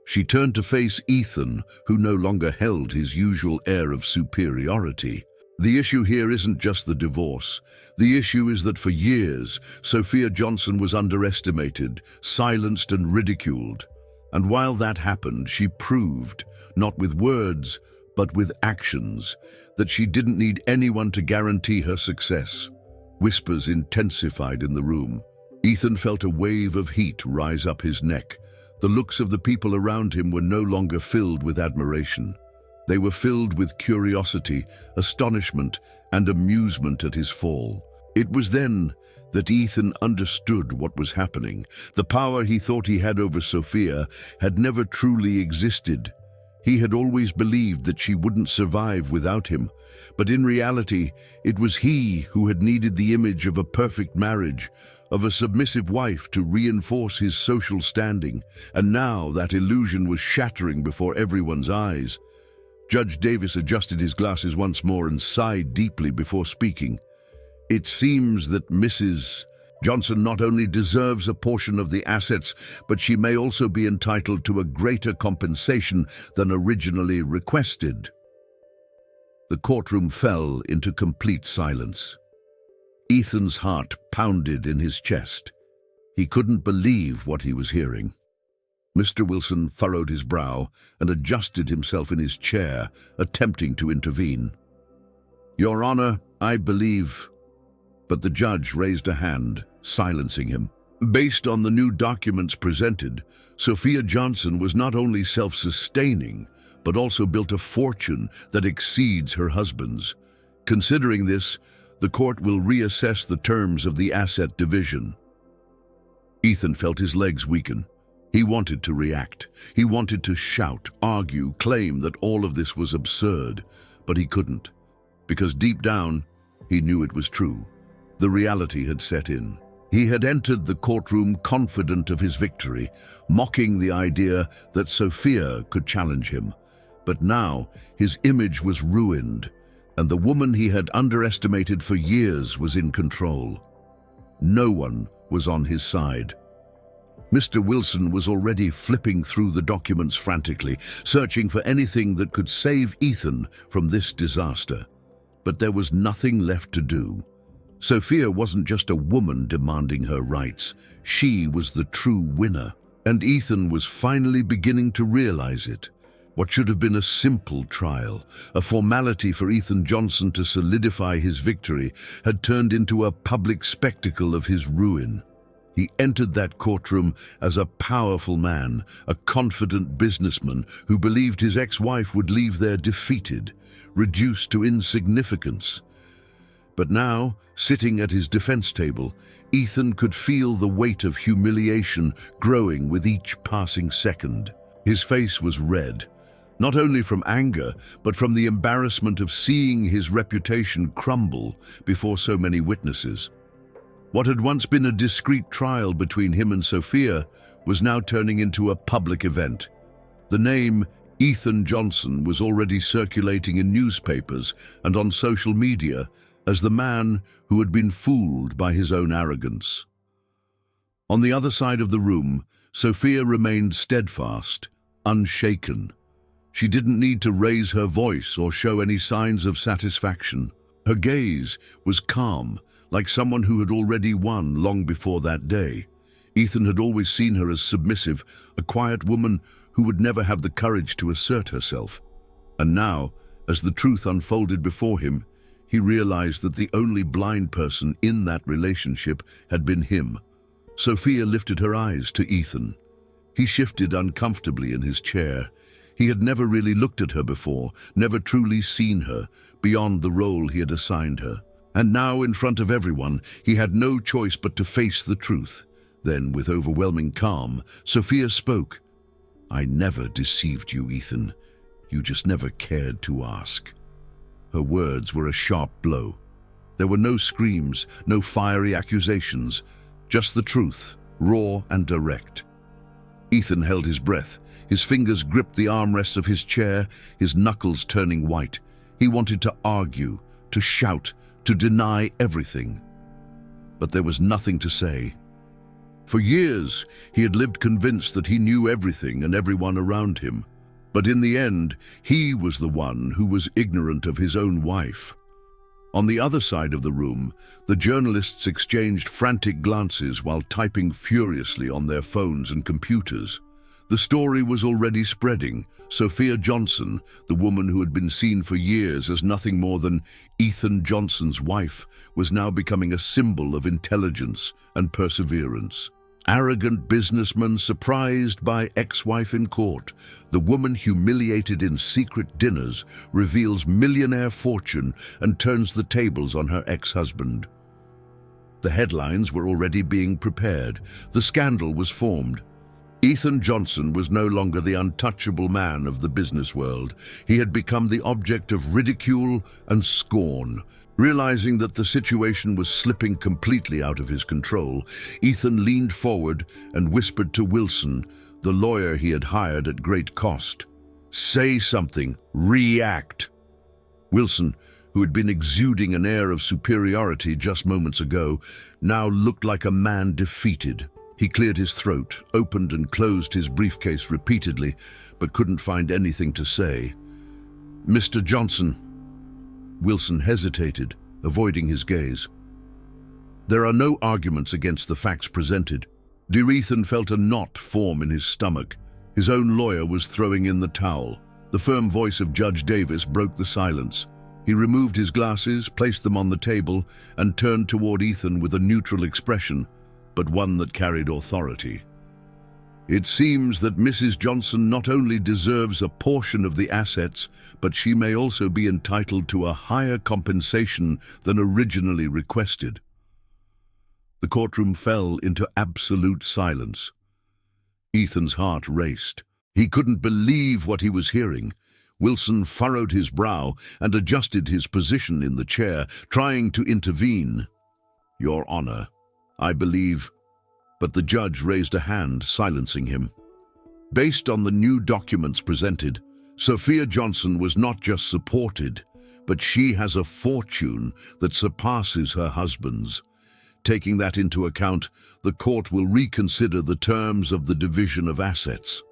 She turned to face Ethan, who no longer held his usual air of superiority. "The issue here isn't just the divorce. The issue is that for years, Sophia Johnson was underestimated, silenced and ridiculed. And while that happened, she proved, not with words, but with actions, that she didn't need anyone to guarantee her success." Whispers intensified in the room. Ethan felt a wave of heat rise up his neck. The looks of the people around him were no longer filled with admiration. They were filled with curiosity, astonishment, and amusement at his fall. It was then that Ethan understood what was happening. The power he thought he had over Sophia had never truly existed. He had always believed that she wouldn't survive without him, but in reality, it was he who had needed the image of a perfect marriage, of a submissive wife to reinforce his social standing, and now that illusion was shattering before everyone's eyes. Judge Davis adjusted his glasses once more and sighed deeply before speaking. "It seems that Mrs. Johnson not only deserves a portion of the assets, but she may also be entitled to a greater compensation than originally requested." The courtroom fell into complete silence. Ethan's heart pounded in his chest. He couldn't believe what he was hearing. Mr. Wilson furrowed his brow and adjusted himself in his chair, attempting to intervene. "Your Honor, I believe..." But the judge raised a hand, silencing him. Based on the new documents presented, Sophia Johnson was not only self-sustaining, but also built a fortune that exceeds her husband's. Considering this, the court will reassess the terms of the asset division. Ethan felt his legs weaken. He wanted to react. He wanted to shout, argue, claim that all of this was absurd, but he couldn't, because deep down, he knew it was true. The reality had set in. He had entered the courtroom confident of his victory, mocking the idea that Sophia could challenge him. But now, his image was ruined, and the woman he had underestimated for years was in control. No one was on his side. Mr. Wilson was already flipping through the documents frantically, searching for anything that could save Ethan from this disaster. But there was nothing left to do. Sophia wasn't just a woman demanding her rights. She was the true winner. And Ethan was finally beginning to realize it. What should have been a simple trial, a formality for Ethan Johnson to solidify his victory, had turned into a public spectacle of his ruin. He entered that courtroom as a powerful man, a confident businessman who believed his ex-wife would leave there defeated, reduced to insignificance. But now, sitting at his defense table, Ethan could feel the weight of humiliation growing with each passing second. His face was red, not only from anger, but from the embarrassment of seeing his reputation crumble before so many witnesses. What had once been a discreet trial between him and Sophia was now turning into a public event. The name Ethan Johnson was already circulating in newspapers and on social media as the man who had been fooled by his own arrogance. On the other side of the room, Sophia remained steadfast, unshaken. She didn't need to raise her voice or show any signs of satisfaction. Her gaze was calm, like someone who had already won long before that day. Ethan had always seen her as submissive, a quiet woman who would never have the courage to assert herself. And now, as the truth unfolded before him, he realized that the only blind person in that relationship had been him. Sophia lifted her eyes to Ethan. He shifted uncomfortably in his chair. He had never really looked at her before, never truly seen her, beyond the role he had assigned her. And now, in front of everyone, he had no choice but to face the truth. Then, with overwhelming calm, Sophia spoke. "I never deceived you, Ethan. You just never cared to ask." Her words were a sharp blow. There were no screams, no fiery accusations, just the truth, raw and direct. Ethan held his breath. His fingers gripped the armrests of his chair, his knuckles turning white. He wanted to argue, to shout, to deny everything. But there was nothing to say. For years, he had lived convinced that he knew everything and everyone around him. But in the end, he was the one who was ignorant of his own wife. On the other side of the room, the journalists exchanged frantic glances while typing furiously on their phones and computers. The story was already spreading. Sophia Johnson, the woman who had been seen for years as nothing more than Ethan Johnson's wife, was now becoming a symbol of intelligence and perseverance. Arrogant businessman surprised by ex-wife in court. The woman humiliated in secret dinners reveals millionaire fortune and turns the tables on her ex-husband. The headlines were already being prepared. The scandal was formed. Ethan Johnson was no longer the untouchable man of the business world. He had become the object of ridicule and scorn. Realizing that the situation was slipping completely out of his control, Ethan leaned forward and whispered to Wilson, the lawyer he had hired at great cost. "Say something. React." Wilson, who had been exuding an air of superiority just moments ago, now looked like a man defeated. He cleared his throat, opened and closed his briefcase repeatedly, but couldn't find anything to say. "Mr. Johnson." Wilson hesitated, avoiding his gaze. There are no arguments against the facts presented. Dear Ethan felt a knot form in his stomach. His own lawyer was throwing in the towel. The firm voice of Judge Davis broke the silence. He removed his glasses, placed them on the table, and turned toward Ethan with a neutral expression, but one that carried authority. "It seems that Mrs. Johnson not only deserves a portion of the assets, but she may also be entitled to a higher compensation than originally requested." The courtroom fell into absolute silence. Ethan's heart raced. He couldn't believe what he was hearing. Wilson furrowed his brow and adjusted his position in the chair, trying to intervene. "Your Honor, I believe..." But the judge raised a hand, silencing him. Based on the new documents presented, Sophia Johnson was not just supported, but she has a fortune that surpasses her husband's. Taking that into account, the court will reconsider the terms of the division of assets.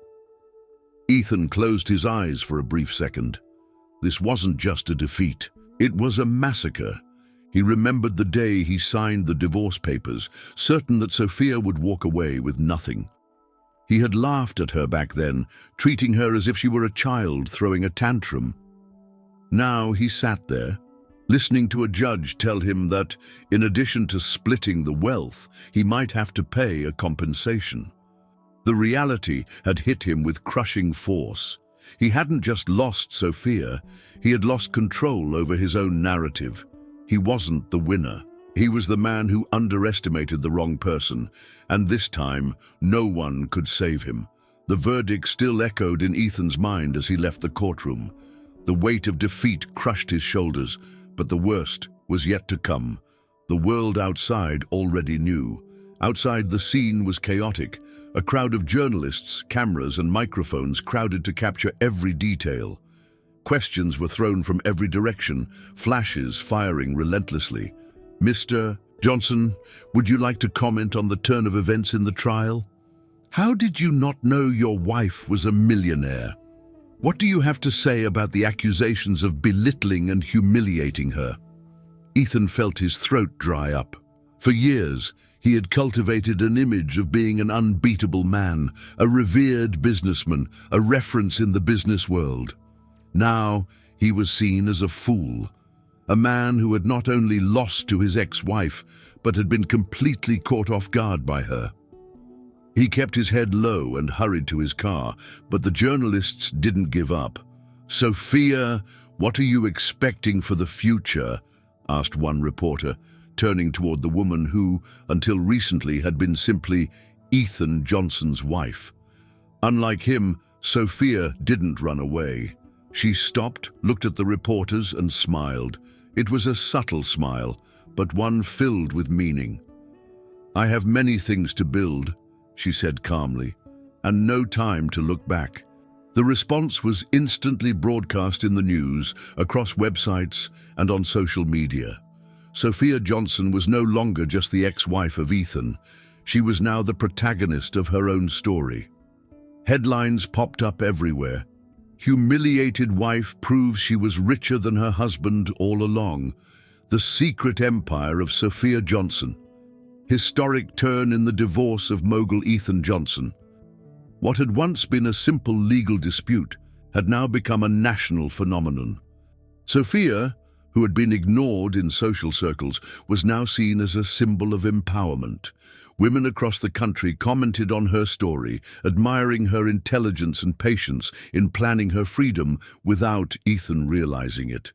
Ethan closed his eyes for a brief second. This wasn't just a defeat. It was a massacre. He remembered the day he signed the divorce papers, certain that Sophia would walk away with nothing. He had laughed at her back then, treating her as if she were a child throwing a tantrum. Now he sat there, listening to a judge tell him that, in addition to splitting the wealth, he might have to pay a compensation. The reality had hit him with crushing force. He hadn't just lost Sophia, he had lost control over his own narrative. He wasn't the winner. He was the man who underestimated the wrong person, and this time, no one could save him. The verdict still echoed in Ethan's mind as he left the courtroom. The weight of defeat crushed his shoulders, but the worst was yet to come. The world outside already knew. Outside, the scene was chaotic. A crowd of journalists, cameras, and microphones crowded to capture every detail. Questions were thrown from every direction, flashes firing relentlessly. "Mr. Johnson, would you like to comment on the turn of events in the trial? How did you not know your wife was a millionaire? What do you have to say about the accusations of belittling and humiliating her?" Ethan felt his throat dry up. For years, he had cultivated an image of being an unbeatable man, a revered businessman, a reference in the business world. Now, he was seen as a fool, a man who had not only lost to his ex-wife, but had been completely caught off guard by her. He kept his head low and hurried to his car, but the journalists didn't give up. "Sophia, what are you expecting for the future?" asked one reporter, turning toward the woman who, until recently, had been simply Ethan Johnson's wife. Unlike him, Sophia didn't run away. She stopped, looked at the reporters, and smiled. It was a subtle smile, but one filled with meaning. "I have many things to build," she said calmly, "and no time to look back." The response was instantly broadcast in the news, across websites, and on social media. Sophia Johnson was no longer just the ex-wife of Ethan. She was now the protagonist of her own story. Headlines popped up everywhere. "Humiliated wife proves she was richer than her husband all along. The secret empire of Sophia Johnson. Historic turn in the divorce of mogul Ethan Johnson." What had once been a simple legal dispute had now become a national phenomenon. Sophia, who had been ignored in social circles, was now seen as a symbol of empowerment. Women across the country commented on her story, admiring her intelligence and patience in planning her freedom without Ethan realizing it.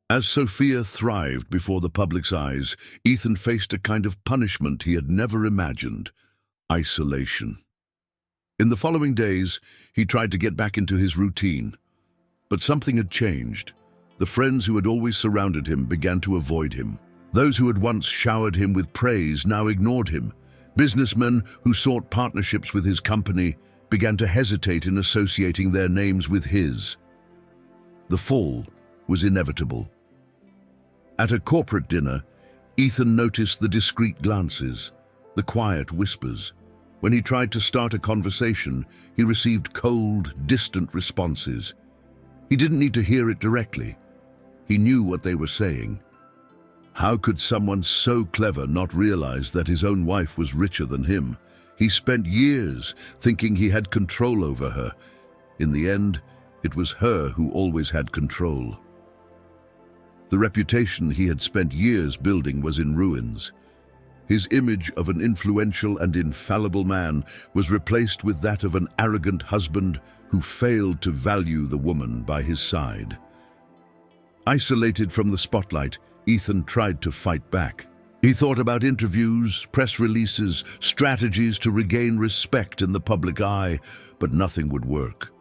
As Sophia thrived before the public's eyes, Ethan faced a kind of punishment he had never imagined: isolation. In the following days, he tried to get back into his routine. But something had changed. The friends who had always surrounded him began to avoid him. Those who had once showered him with praise now ignored him. Businessmen who sought partnerships with his company began to hesitate in associating their names with his. The fall was inevitable. At a corporate dinner, Ethan noticed the discreet glances, the quiet whispers. When he tried to start a conversation, he received cold, distant responses. He didn't need to hear it directly. He knew what they were saying. How could someone so clever not realize that his own wife was richer than him? He spent years thinking he had control over her. In the end, it was her who always had control. The reputation he had spent years building was in ruins. His image of an influential and infallible man was replaced with that of an arrogant husband who failed to value the woman by his side. Isolated from the spotlight, Ethan tried to fight back. He thought about interviews, press releases, strategies to regain respect in the public eye, but nothing would work.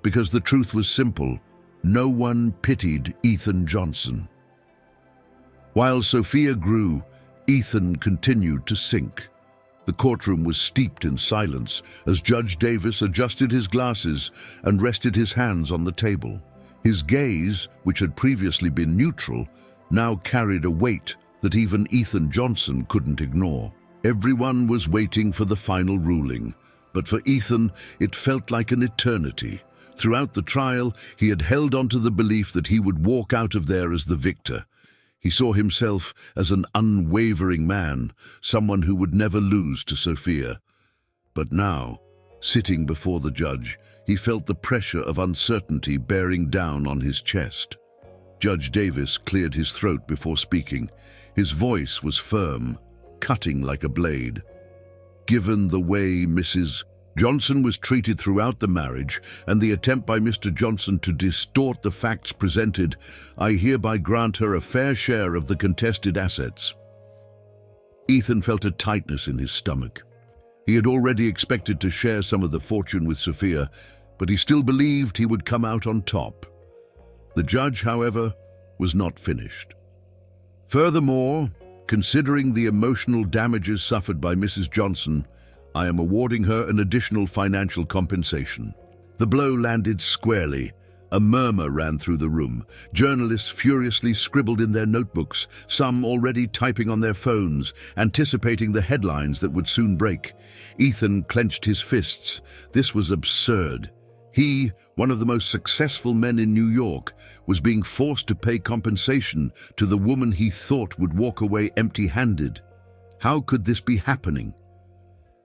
Because the truth was simple: no one pitied Ethan Johnson. While Sophia grew, Ethan continued to sink. The courtroom was steeped in silence as Judge Davis adjusted his glasses and rested his hands on the table. His gaze, which had previously been neutral, now carried a weight that even Ethan Johnson couldn't ignore. Everyone was waiting for the final ruling, but for Ethan, it felt like an eternity. Throughout the trial, he had held on to the belief that he would walk out of there as the victor. He saw himself as an unwavering man, someone who would never lose to Sophia. But now, sitting before the judge, he felt the pressure of uncertainty bearing down on his chest. Judge Davis cleared his throat before speaking. His voice was firm, cutting like a blade. "Given the way Mrs. Johnson was treated throughout the marriage and the attempt by Mr. Johnson to distort the facts presented, I hereby grant her a fair share of the contested assets." Ethan felt a tightness in his stomach. He had already expected to share some of the fortune with Sophia, but he still believed he would come out on top. The judge, however, was not finished. Furthermore, considering the emotional damages suffered by Mrs. Johnson, I am awarding her an additional financial compensation." The blow landed squarely. A murmur ran through the room. Journalists furiously scribbled in their notebooks, some already typing on their phones, anticipating the headlines that would soon break. Ethan clenched his fists. This was absurd. He, one of the most successful men in New York, was being forced to pay compensation to the woman he thought would walk away empty-handed. How could this be happening?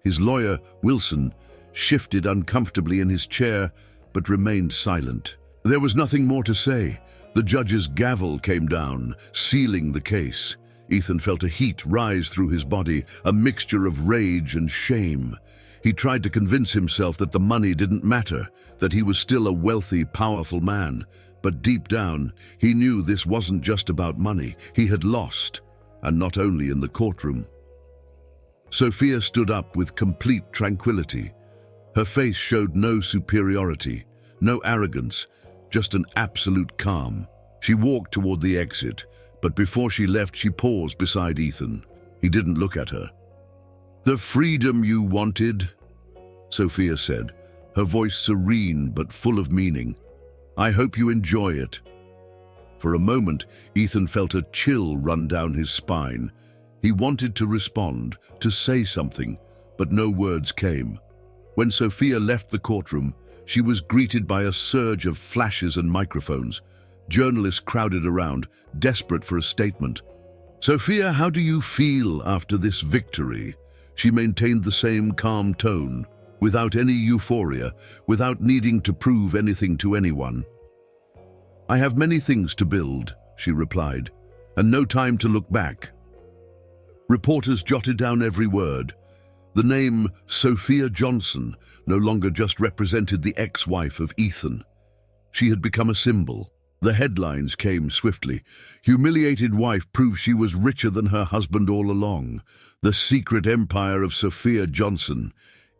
His lawyer, Wilson, shifted uncomfortably in his chair, but remained silent. There was nothing more to say. The judge's gavel came down, sealing the case. Ethan felt a heat rise through his body, a mixture of rage and shame. He tried to convince himself that the money didn't matter, that he was still a wealthy, powerful man. But deep down, he knew this wasn't just about money. He had lost, and not only in the courtroom. Sophia stood up with complete tranquility. Her face showed no superiority, no arrogance, just an absolute calm. She walked toward the exit, but before she left, she paused beside Ethan. He didn't look at her. "The freedom you wanted," Sophia said, her voice serene but full of meaning. "I hope you enjoy it." For a moment, Ethan felt a chill run down his spine. He wanted to respond, to say something, but no words came. When Sophia left the courtroom, she was greeted by a surge of flashes and microphones. Journalists crowded around, desperate for a statement. "Sophia, how do you feel after this victory?" She maintained the same calm tone, without any euphoria, without needing to prove anything to anyone. "I have many things to build," she replied, "and no time to look back." Reporters jotted down every word. The name Sophia Johnson no longer just represented the ex-wife of Ethan. She had become a symbol. The headlines came swiftly. "Humiliated wife proves she was richer than her husband all along. The secret empire of Sophia Johnson.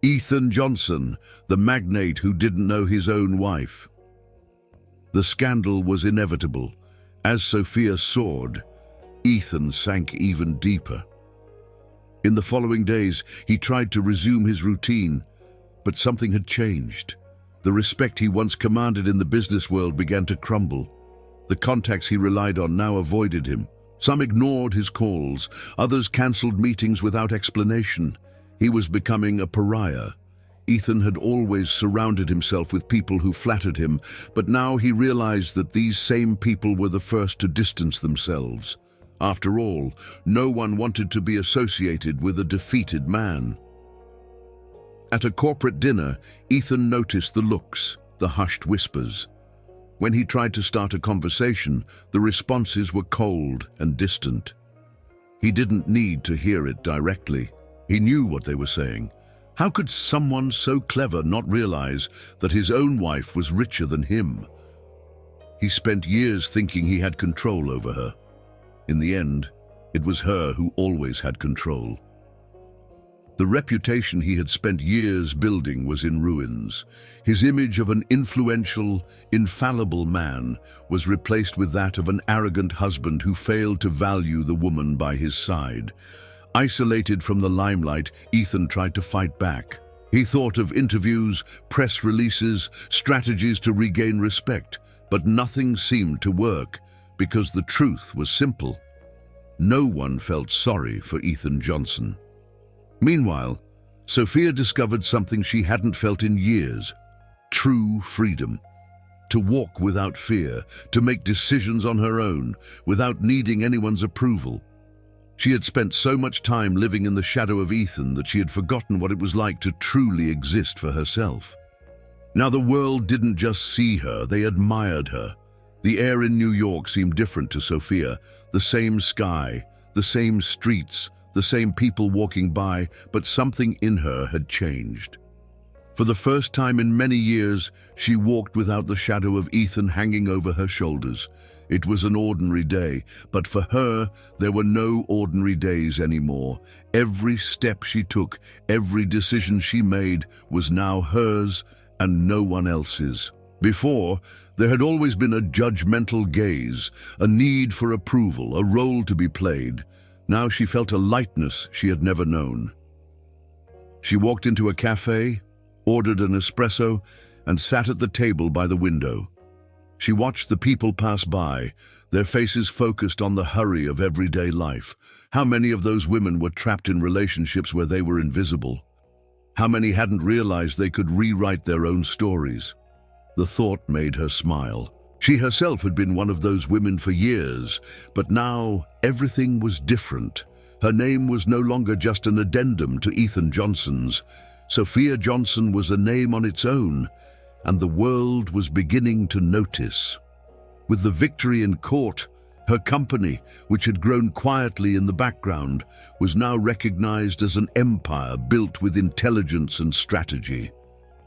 Ethan Johnson, the magnate who didn't know his own wife." The scandal was inevitable. As Sophia soared, Ethan sank even deeper. In the following days, he tried to resume his routine, but something had changed. The respect he once commanded in the business world began to crumble. The contacts he relied on now avoided him. Some ignored his calls, others cancelled meetings without explanation. He was becoming a pariah. Ethan had always surrounded himself with people who flattered him, but now he realized that these same people were the first to distance themselves. After all, no one wanted to be associated with a defeated man. At a corporate dinner, Ethan noticed the looks, the hushed whispers. When he tried to start a conversation, the responses were cold and distant. He didn't need to hear it directly. He knew what they were saying. How could someone so clever not realize that his own wife was richer than him? He spent years thinking he had control over her. In the end, it was her who always had control. The reputation he had spent years building was in ruins. His image of an influential, infallible man was replaced with that of an arrogant husband who failed to value the woman by his side. Isolated from the limelight, Ethan tried to fight back. He thought of interviews, press releases, strategies to regain respect, but nothing seemed to work because the truth was simple. No one felt sorry for Ethan Johnson. Meanwhile, Sophia discovered something she hadn't felt in years: true freedom. To walk without fear, to make decisions on her own, without needing anyone's approval. She had spent so much time living in the shadow of Ethan that she had forgotten what it was like to truly exist for herself. Now the world didn't just see her, they admired her. The air in New York seemed different to Sophia. The same sky, the same streets, the same people walking by, but something in her had changed. For the first time in many years, she walked without the shadow of Ethan hanging over her shoulders. It was an ordinary day, but for her, there were no ordinary days anymore. Every step she took, every decision she made was now hers and no one else's. Before, there had always been a judgmental gaze, a need for approval, a role to be played. Now she felt a lightness she had never known. She walked into a cafe, ordered an espresso, and sat at the table by the window. She watched the people pass by, their faces focused on the hurry of everyday life. How many of those women were trapped in relationships where they were invisible? How many hadn't realized they could rewrite their own stories? The thought made her smile. She herself had been one of those women for years, but now everything was different. Her name was no longer just an addendum to Ethan Johnson's. Sophia Johnson was a name on its own, and the world was beginning to notice. With the victory in court, her company, which had grown quietly in the background, was now recognized as an empire built with intelligence and strategy.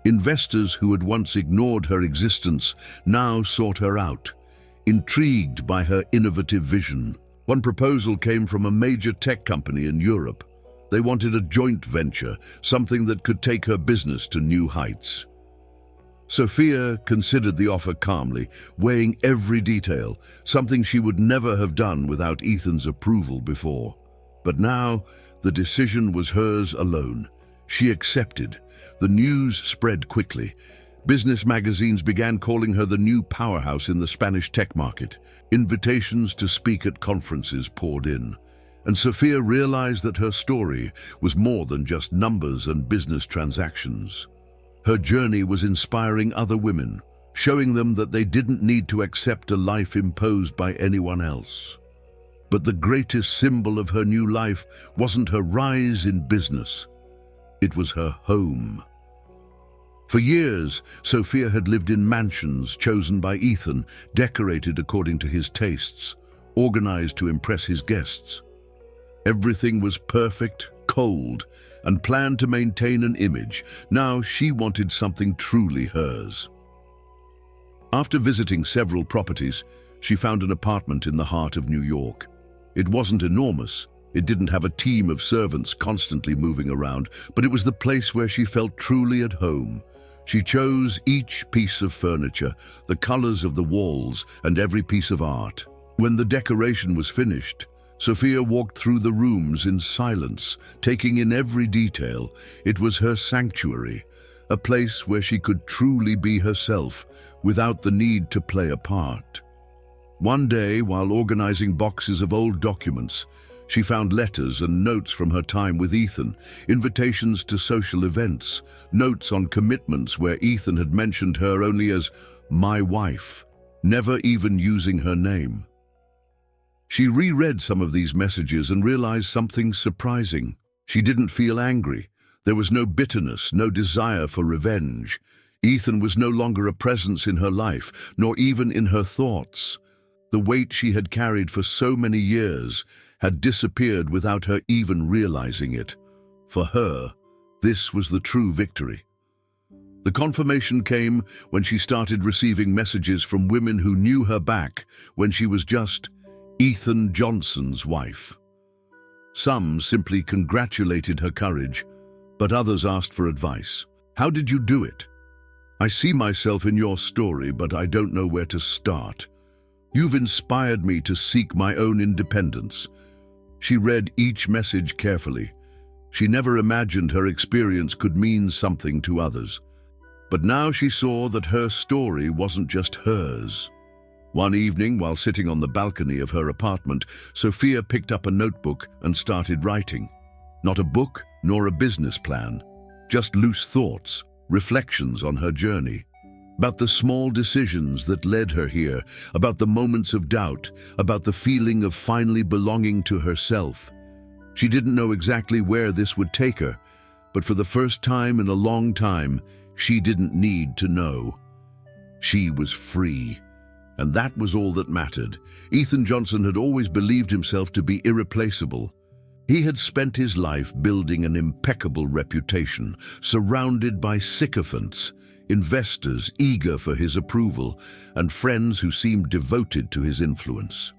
Investors who had once ignored her existence now sought her out, intrigued by her innovative vision. One proposal came from a major tech company in Europe. They wanted a joint venture, something that could take her business to new heights. Sophia considered the offer calmly, weighing every detail, something she would never have done without Ethan's approval before. But now, the decision was hers alone. She accepted. The news spread quickly. Business magazines began calling her the new powerhouse in the Spanish tech market. Invitations to speak at conferences poured in. And Sophia realized that her story was more than just numbers and business transactions. Her journey was inspiring other women, showing them that they didn't need to accept a life imposed by anyone else. But the greatest symbol of her new life wasn't her rise in business. It was her home. For years, Sophia had lived in mansions chosen by Ethan, decorated according to his tastes, organized to impress his guests. Everything was perfect, cold, and planned to maintain an image. Now she wanted something truly hers. After visiting several properties, she found an apartment in the heart of New York. It wasn't enormous. It didn't have a team of servants constantly moving around, but it was the place where she felt truly at home. She chose each piece of furniture, the colors of the walls, and every piece of art. When the decoration was finished, Sophia walked through the rooms in silence, taking in every detail. It was her sanctuary, a place where she could truly be herself without the need to play a part. One day, while organizing boxes of old documents, she found letters and notes from her time with Ethan, invitations to social events, notes on commitments where Ethan had mentioned her only as "my wife," never even using her name. She reread some of these messages and realized something surprising. She didn't feel angry. There was no bitterness, no desire for revenge. Ethan was no longer a presence in her life, nor even in her thoughts. The weight she had carried for so many years had disappeared without her even realizing it. For her, this was the true victory. The confirmation came when she started receiving messages from women who knew her back when she was just Ethan Johnson's wife. Some simply congratulated her courage, but others asked for advice. "How did you do it? I see myself in your story, but I don't know where to start. You've inspired me to seek my own independence." She read each message carefully. She never imagined her experience could mean something to others. But now she saw that her story wasn't just hers. One evening, while sitting on the balcony of her apartment, Sophia picked up a notebook and started writing. Not a book, nor a business plan, just loose thoughts, reflections on her journey. About the small decisions that led her here, about the moments of doubt, about the feeling of finally belonging to herself. She didn't know exactly where this would take her, but for the first time in a long time, she didn't need to know. She was free. And that was all that mattered. Ethan Johnson had always believed himself to be irreplaceable. He had spent his life building an impeccable reputation, surrounded by sycophants, investors eager for his approval, and friends who seemed devoted to his influence.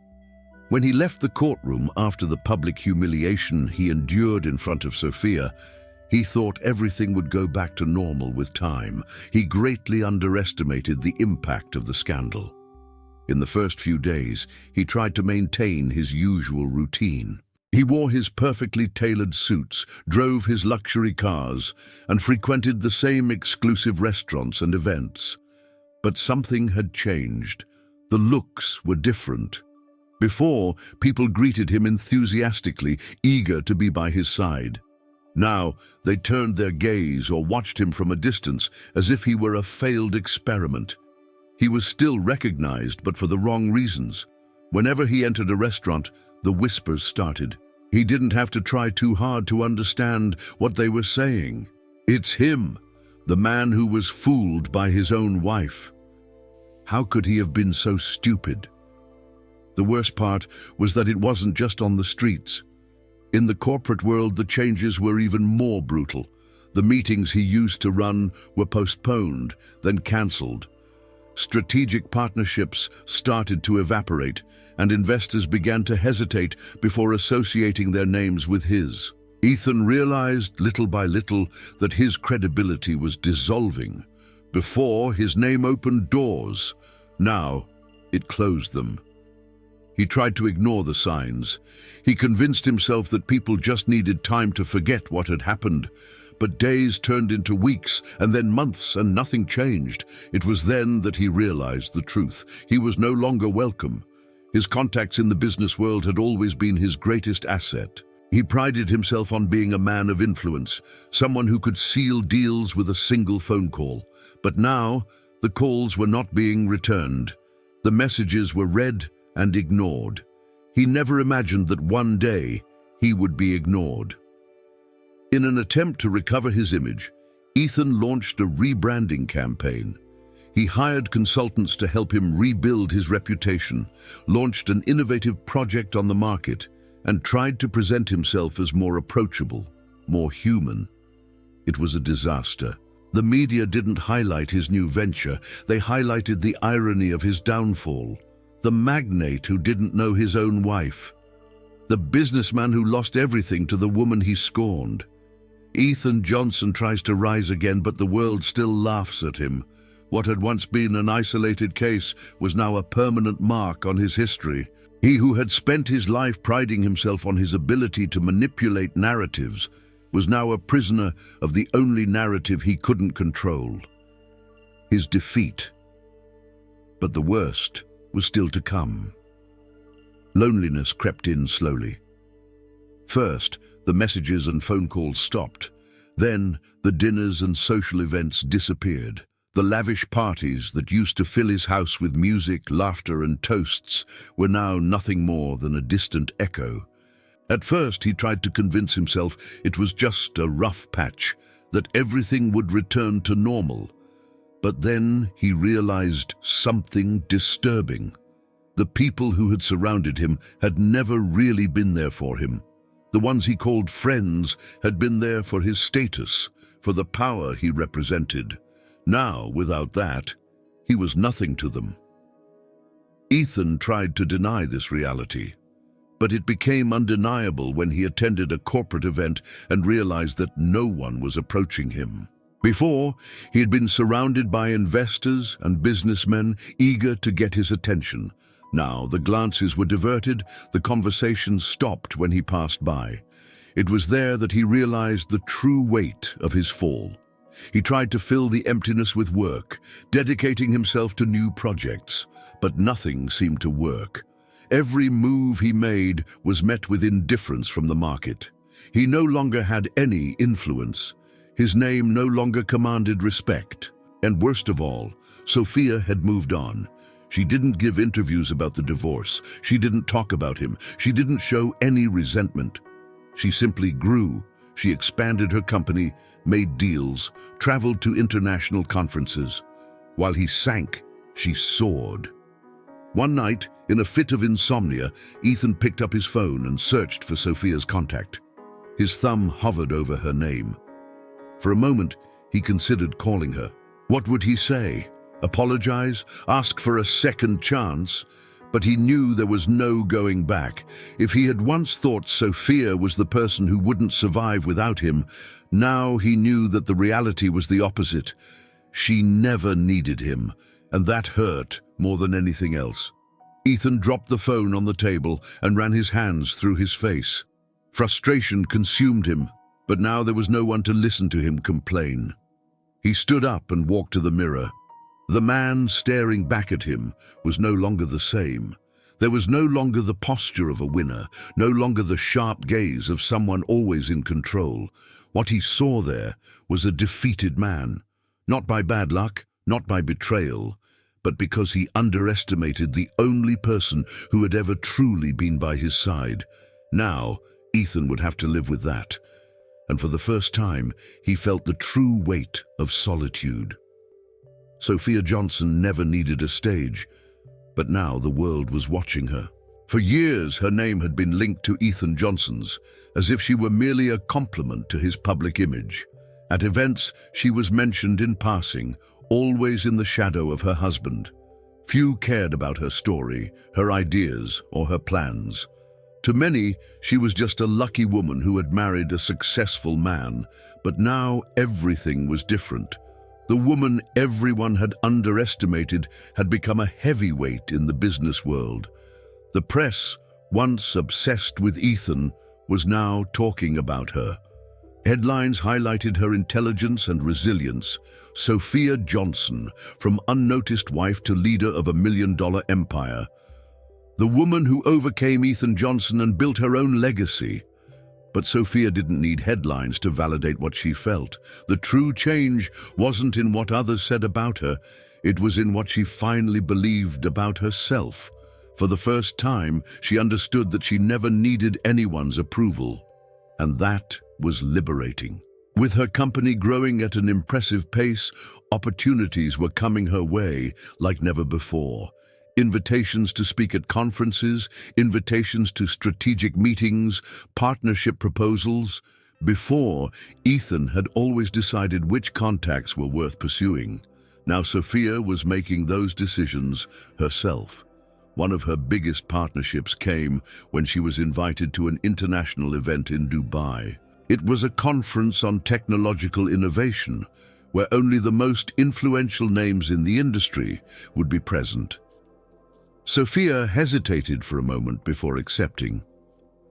When he left the courtroom after the public humiliation he endured in front of Sophia, he thought everything would go back to normal with time. He greatly underestimated the impact of the scandal. In the first few days, he tried to maintain his usual routine. He wore his perfectly tailored suits, drove his luxury cars, and frequented the same exclusive restaurants and events. But something had changed. The looks were different. Before, people greeted him enthusiastically, eager to be by his side. Now, they turned their gaze or watched him from a distance, as if he were a failed experiment. He was still recognized, but for the wrong reasons. Whenever he entered a restaurant, the whispers started. He didn't have to try too hard to understand what they were saying. It's him, the man who was fooled by his own wife. How could he have been so stupid? The worst part was that it wasn't just on the streets. In the corporate world, the changes were even more brutal. The meetings he used to run were postponed, then cancelled. Strategic partnerships started to evaporate, and investors began to hesitate before associating their names with his. Ethan realized little by little that his credibility was dissolving. Before, his name opened doors. Now, it closed them. He tried to ignore the signs. He convinced himself that people just needed time to forget what had happened. But days turned into weeks, and then months, and nothing changed. It was then that he realized the truth. He was no longer welcome. His contacts in the business world had always been his greatest asset. He prided himself on being a man of influence, someone who could seal deals with a single phone call. But now, the calls were not being returned. The messages were read and ignored. He never imagined that one day he would be ignored. In an attempt to recover his image, Ethan launched a rebranding campaign. He hired consultants to help him rebuild his reputation, launched an innovative project on the market, and tried to present himself as more approachable, more human. It was a disaster. The media didn't highlight his new venture. They highlighted the irony of his downfall. The magnate who didn't know his own wife. The businessman who lost everything to the woman he scorned. Ethan Johnson tries to rise again, but the world still laughs at him. What had once been an isolated case was now a permanent mark on his history. He who had spent his life priding himself on his ability to manipulate narratives was now a prisoner of the only narrative he couldn't control: his defeat. But the worst was still to come. Loneliness crept in slowly. First, the messages and phone calls stopped. Then, the dinners and social events disappeared. The lavish parties that used to fill his house with music, laughter, and toasts were now nothing more than a distant echo. At first, he tried to convince himself it was just a rough patch, that everything would return to normal. But then he realized something disturbing. The people who had surrounded him had never really been there for him. The ones he called friends had been there for his status, for the power he represented. Now, without that, he was nothing to them. Ethan tried to deny this reality, but it became undeniable when he attended a corporate event and realized that no one was approaching him. Before, he had been surrounded by investors and businessmen eager to get his attention. Now, the glances were diverted, the conversation stopped when he passed by. It was there that he realized the true weight of his fall. He tried to fill the emptiness with work, dedicating himself to new projects, but nothing seemed to work. Every move he made was met with indifference from the market. He no longer had any influence. His name no longer commanded respect. And worst of all, Sophia had moved on. She didn't give interviews about the divorce. She didn't talk about him. She didn't show any resentment. She simply grew. She expanded her company, made deals, traveled to international conferences. While he sank, she soared. One night, in a fit of insomnia, Ethan picked up his phone and searched for Sophia's contact. His thumb hovered over her name. For a moment, he considered calling her. What would he say? Apologize? Ask for a second chance? But he knew there was no going back. If he had once thought Sophia was the person who wouldn't survive without him, now he knew that the reality was the opposite. She never needed him, and that hurt more than anything else. Ethan dropped the phone on the table and ran his hands through his face. Frustration consumed him, but now there was no one to listen to him complain. He stood up and walked to the mirror. The man staring back at him was no longer the same. There was no longer the posture of a winner, no longer the sharp gaze of someone always in control. What he saw there was a defeated man, not by bad luck, not by betrayal, but because he underestimated the only person who had ever truly been by his side. Now, Ethan would have to live with that. And for the first time, he felt the true weight of solitude. Sophia Johnson never needed a stage, but now the world was watching her. For years, her name had been linked to Ethan Johnson's, as if she were merely a compliment to his public image. At events, she was mentioned in passing, always in the shadow of her husband. Few cared about her story, her ideas, or her plans. To many, she was just a lucky woman who had married a successful man, but now everything was different. The woman everyone had underestimated had become a heavyweight in the business world. The press, once obsessed with Ethan, was now talking about her. Headlines highlighted her intelligence and resilience. Sophia Johnson, from unnoticed wife to leader of $1 million empire. The woman who overcame Ethan Johnson and built her own legacy. But Sophia didn't need headlines to validate what she felt. The true change wasn't in what others said about her. It was in what she finally believed about herself. For the first time, she understood that she never needed anyone's approval. And that was liberating. With her company growing at an impressive pace, opportunities were coming her way like never before. Invitations to speak at conferences, invitations to strategic meetings, partnership proposals. Before, Ethan had always decided which contacts were worth pursuing. Now Sophia was making those decisions herself. One of her biggest partnerships came when she was invited to an international event in Dubai. It was a conference on technological innovation, where only the most influential names in the industry would be present. Sophia hesitated for a moment before accepting.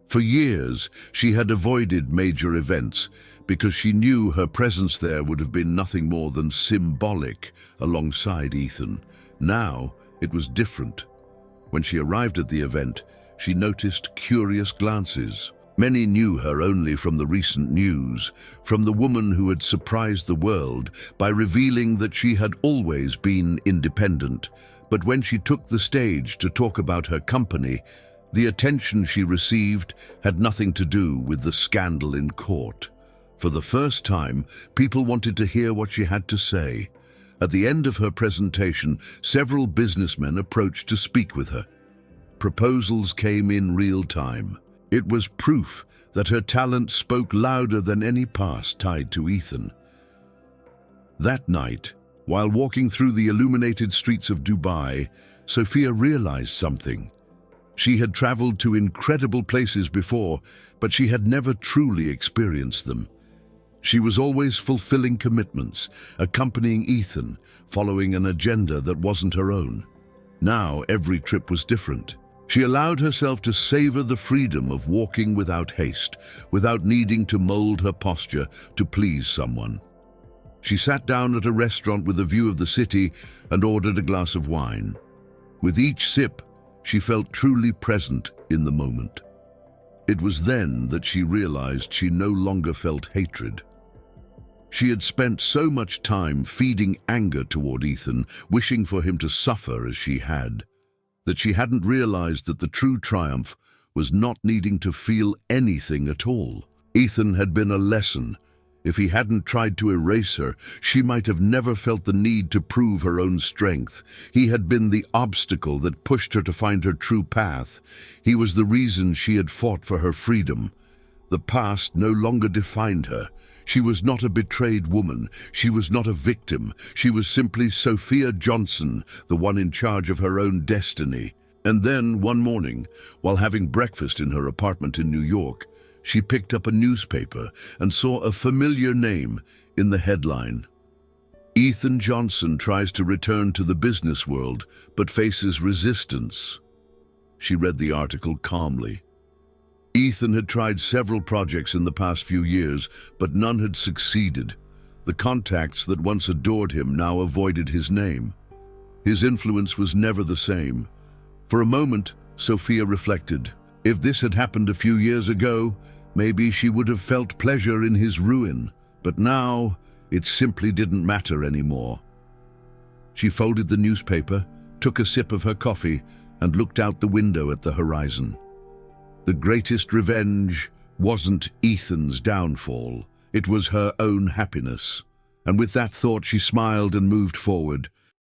For years, she had avoided major events because she knew her presence there would have been nothing more than symbolic alongside Ethan. Now, it was different. When she arrived at the event, she noticed curious glances. Many knew her only from the recent news, from the woman who had surprised the world by revealing that she had always been independent. But when she took the stage to talk about her company, the attention she received had nothing to do with the scandal in court. For the first time, people wanted to hear what she had to say. At the end of her presentation, several businessmen approached to speak with her. Proposals came in real time. It was proof that her talent spoke louder than any past tied to Ethan. That night, while walking through the illuminated streets of Dubai, Sophia realized something. She had traveled to incredible places before, but she had never truly experienced them. She was always fulfilling commitments, accompanying Ethan, following an agenda that wasn't her own. Now every trip was different. She allowed herself to savor the freedom of walking without haste, without needing to mold her posture to please someone. She sat down at a restaurant with a view of the city and ordered a glass of wine. With each sip, she felt truly present in the moment. It was then that she realized she no longer felt hatred. She had spent so much time feeding anger toward Ethan, wishing for him to suffer as she had, that she hadn't realized that the true triumph was not needing to feel anything at all. Ethan had been a lesson. If he hadn't tried to erase her, she might have never felt the need to prove her own strength. He had been the obstacle that pushed her to find her true path. He was the reason she had fought for her freedom. The past no longer defined her. She was not a betrayed woman. She was not a victim. She was simply Sophia Johnson, the one in charge of her own destiny. And then, one morning, while having breakfast in her apartment in New York, she picked up a newspaper and saw a familiar name in the headline. Ethan Johnson tries to return to the business world, but faces resistance. She read the article calmly. Ethan had tried several projects in the past few years, but none had succeeded. The contacts that once adored him now avoided his name. His influence was never the same. For a moment, Sophia reflected. If this had happened a few years ago, maybe she would have felt pleasure in his ruin. But now, it simply didn't matter anymore. She folded the newspaper, took a sip of her coffee, and looked out the window at the horizon. The greatest revenge wasn't Ethan's downfall. It was her own happiness. And with that thought, she smiled and moved forward,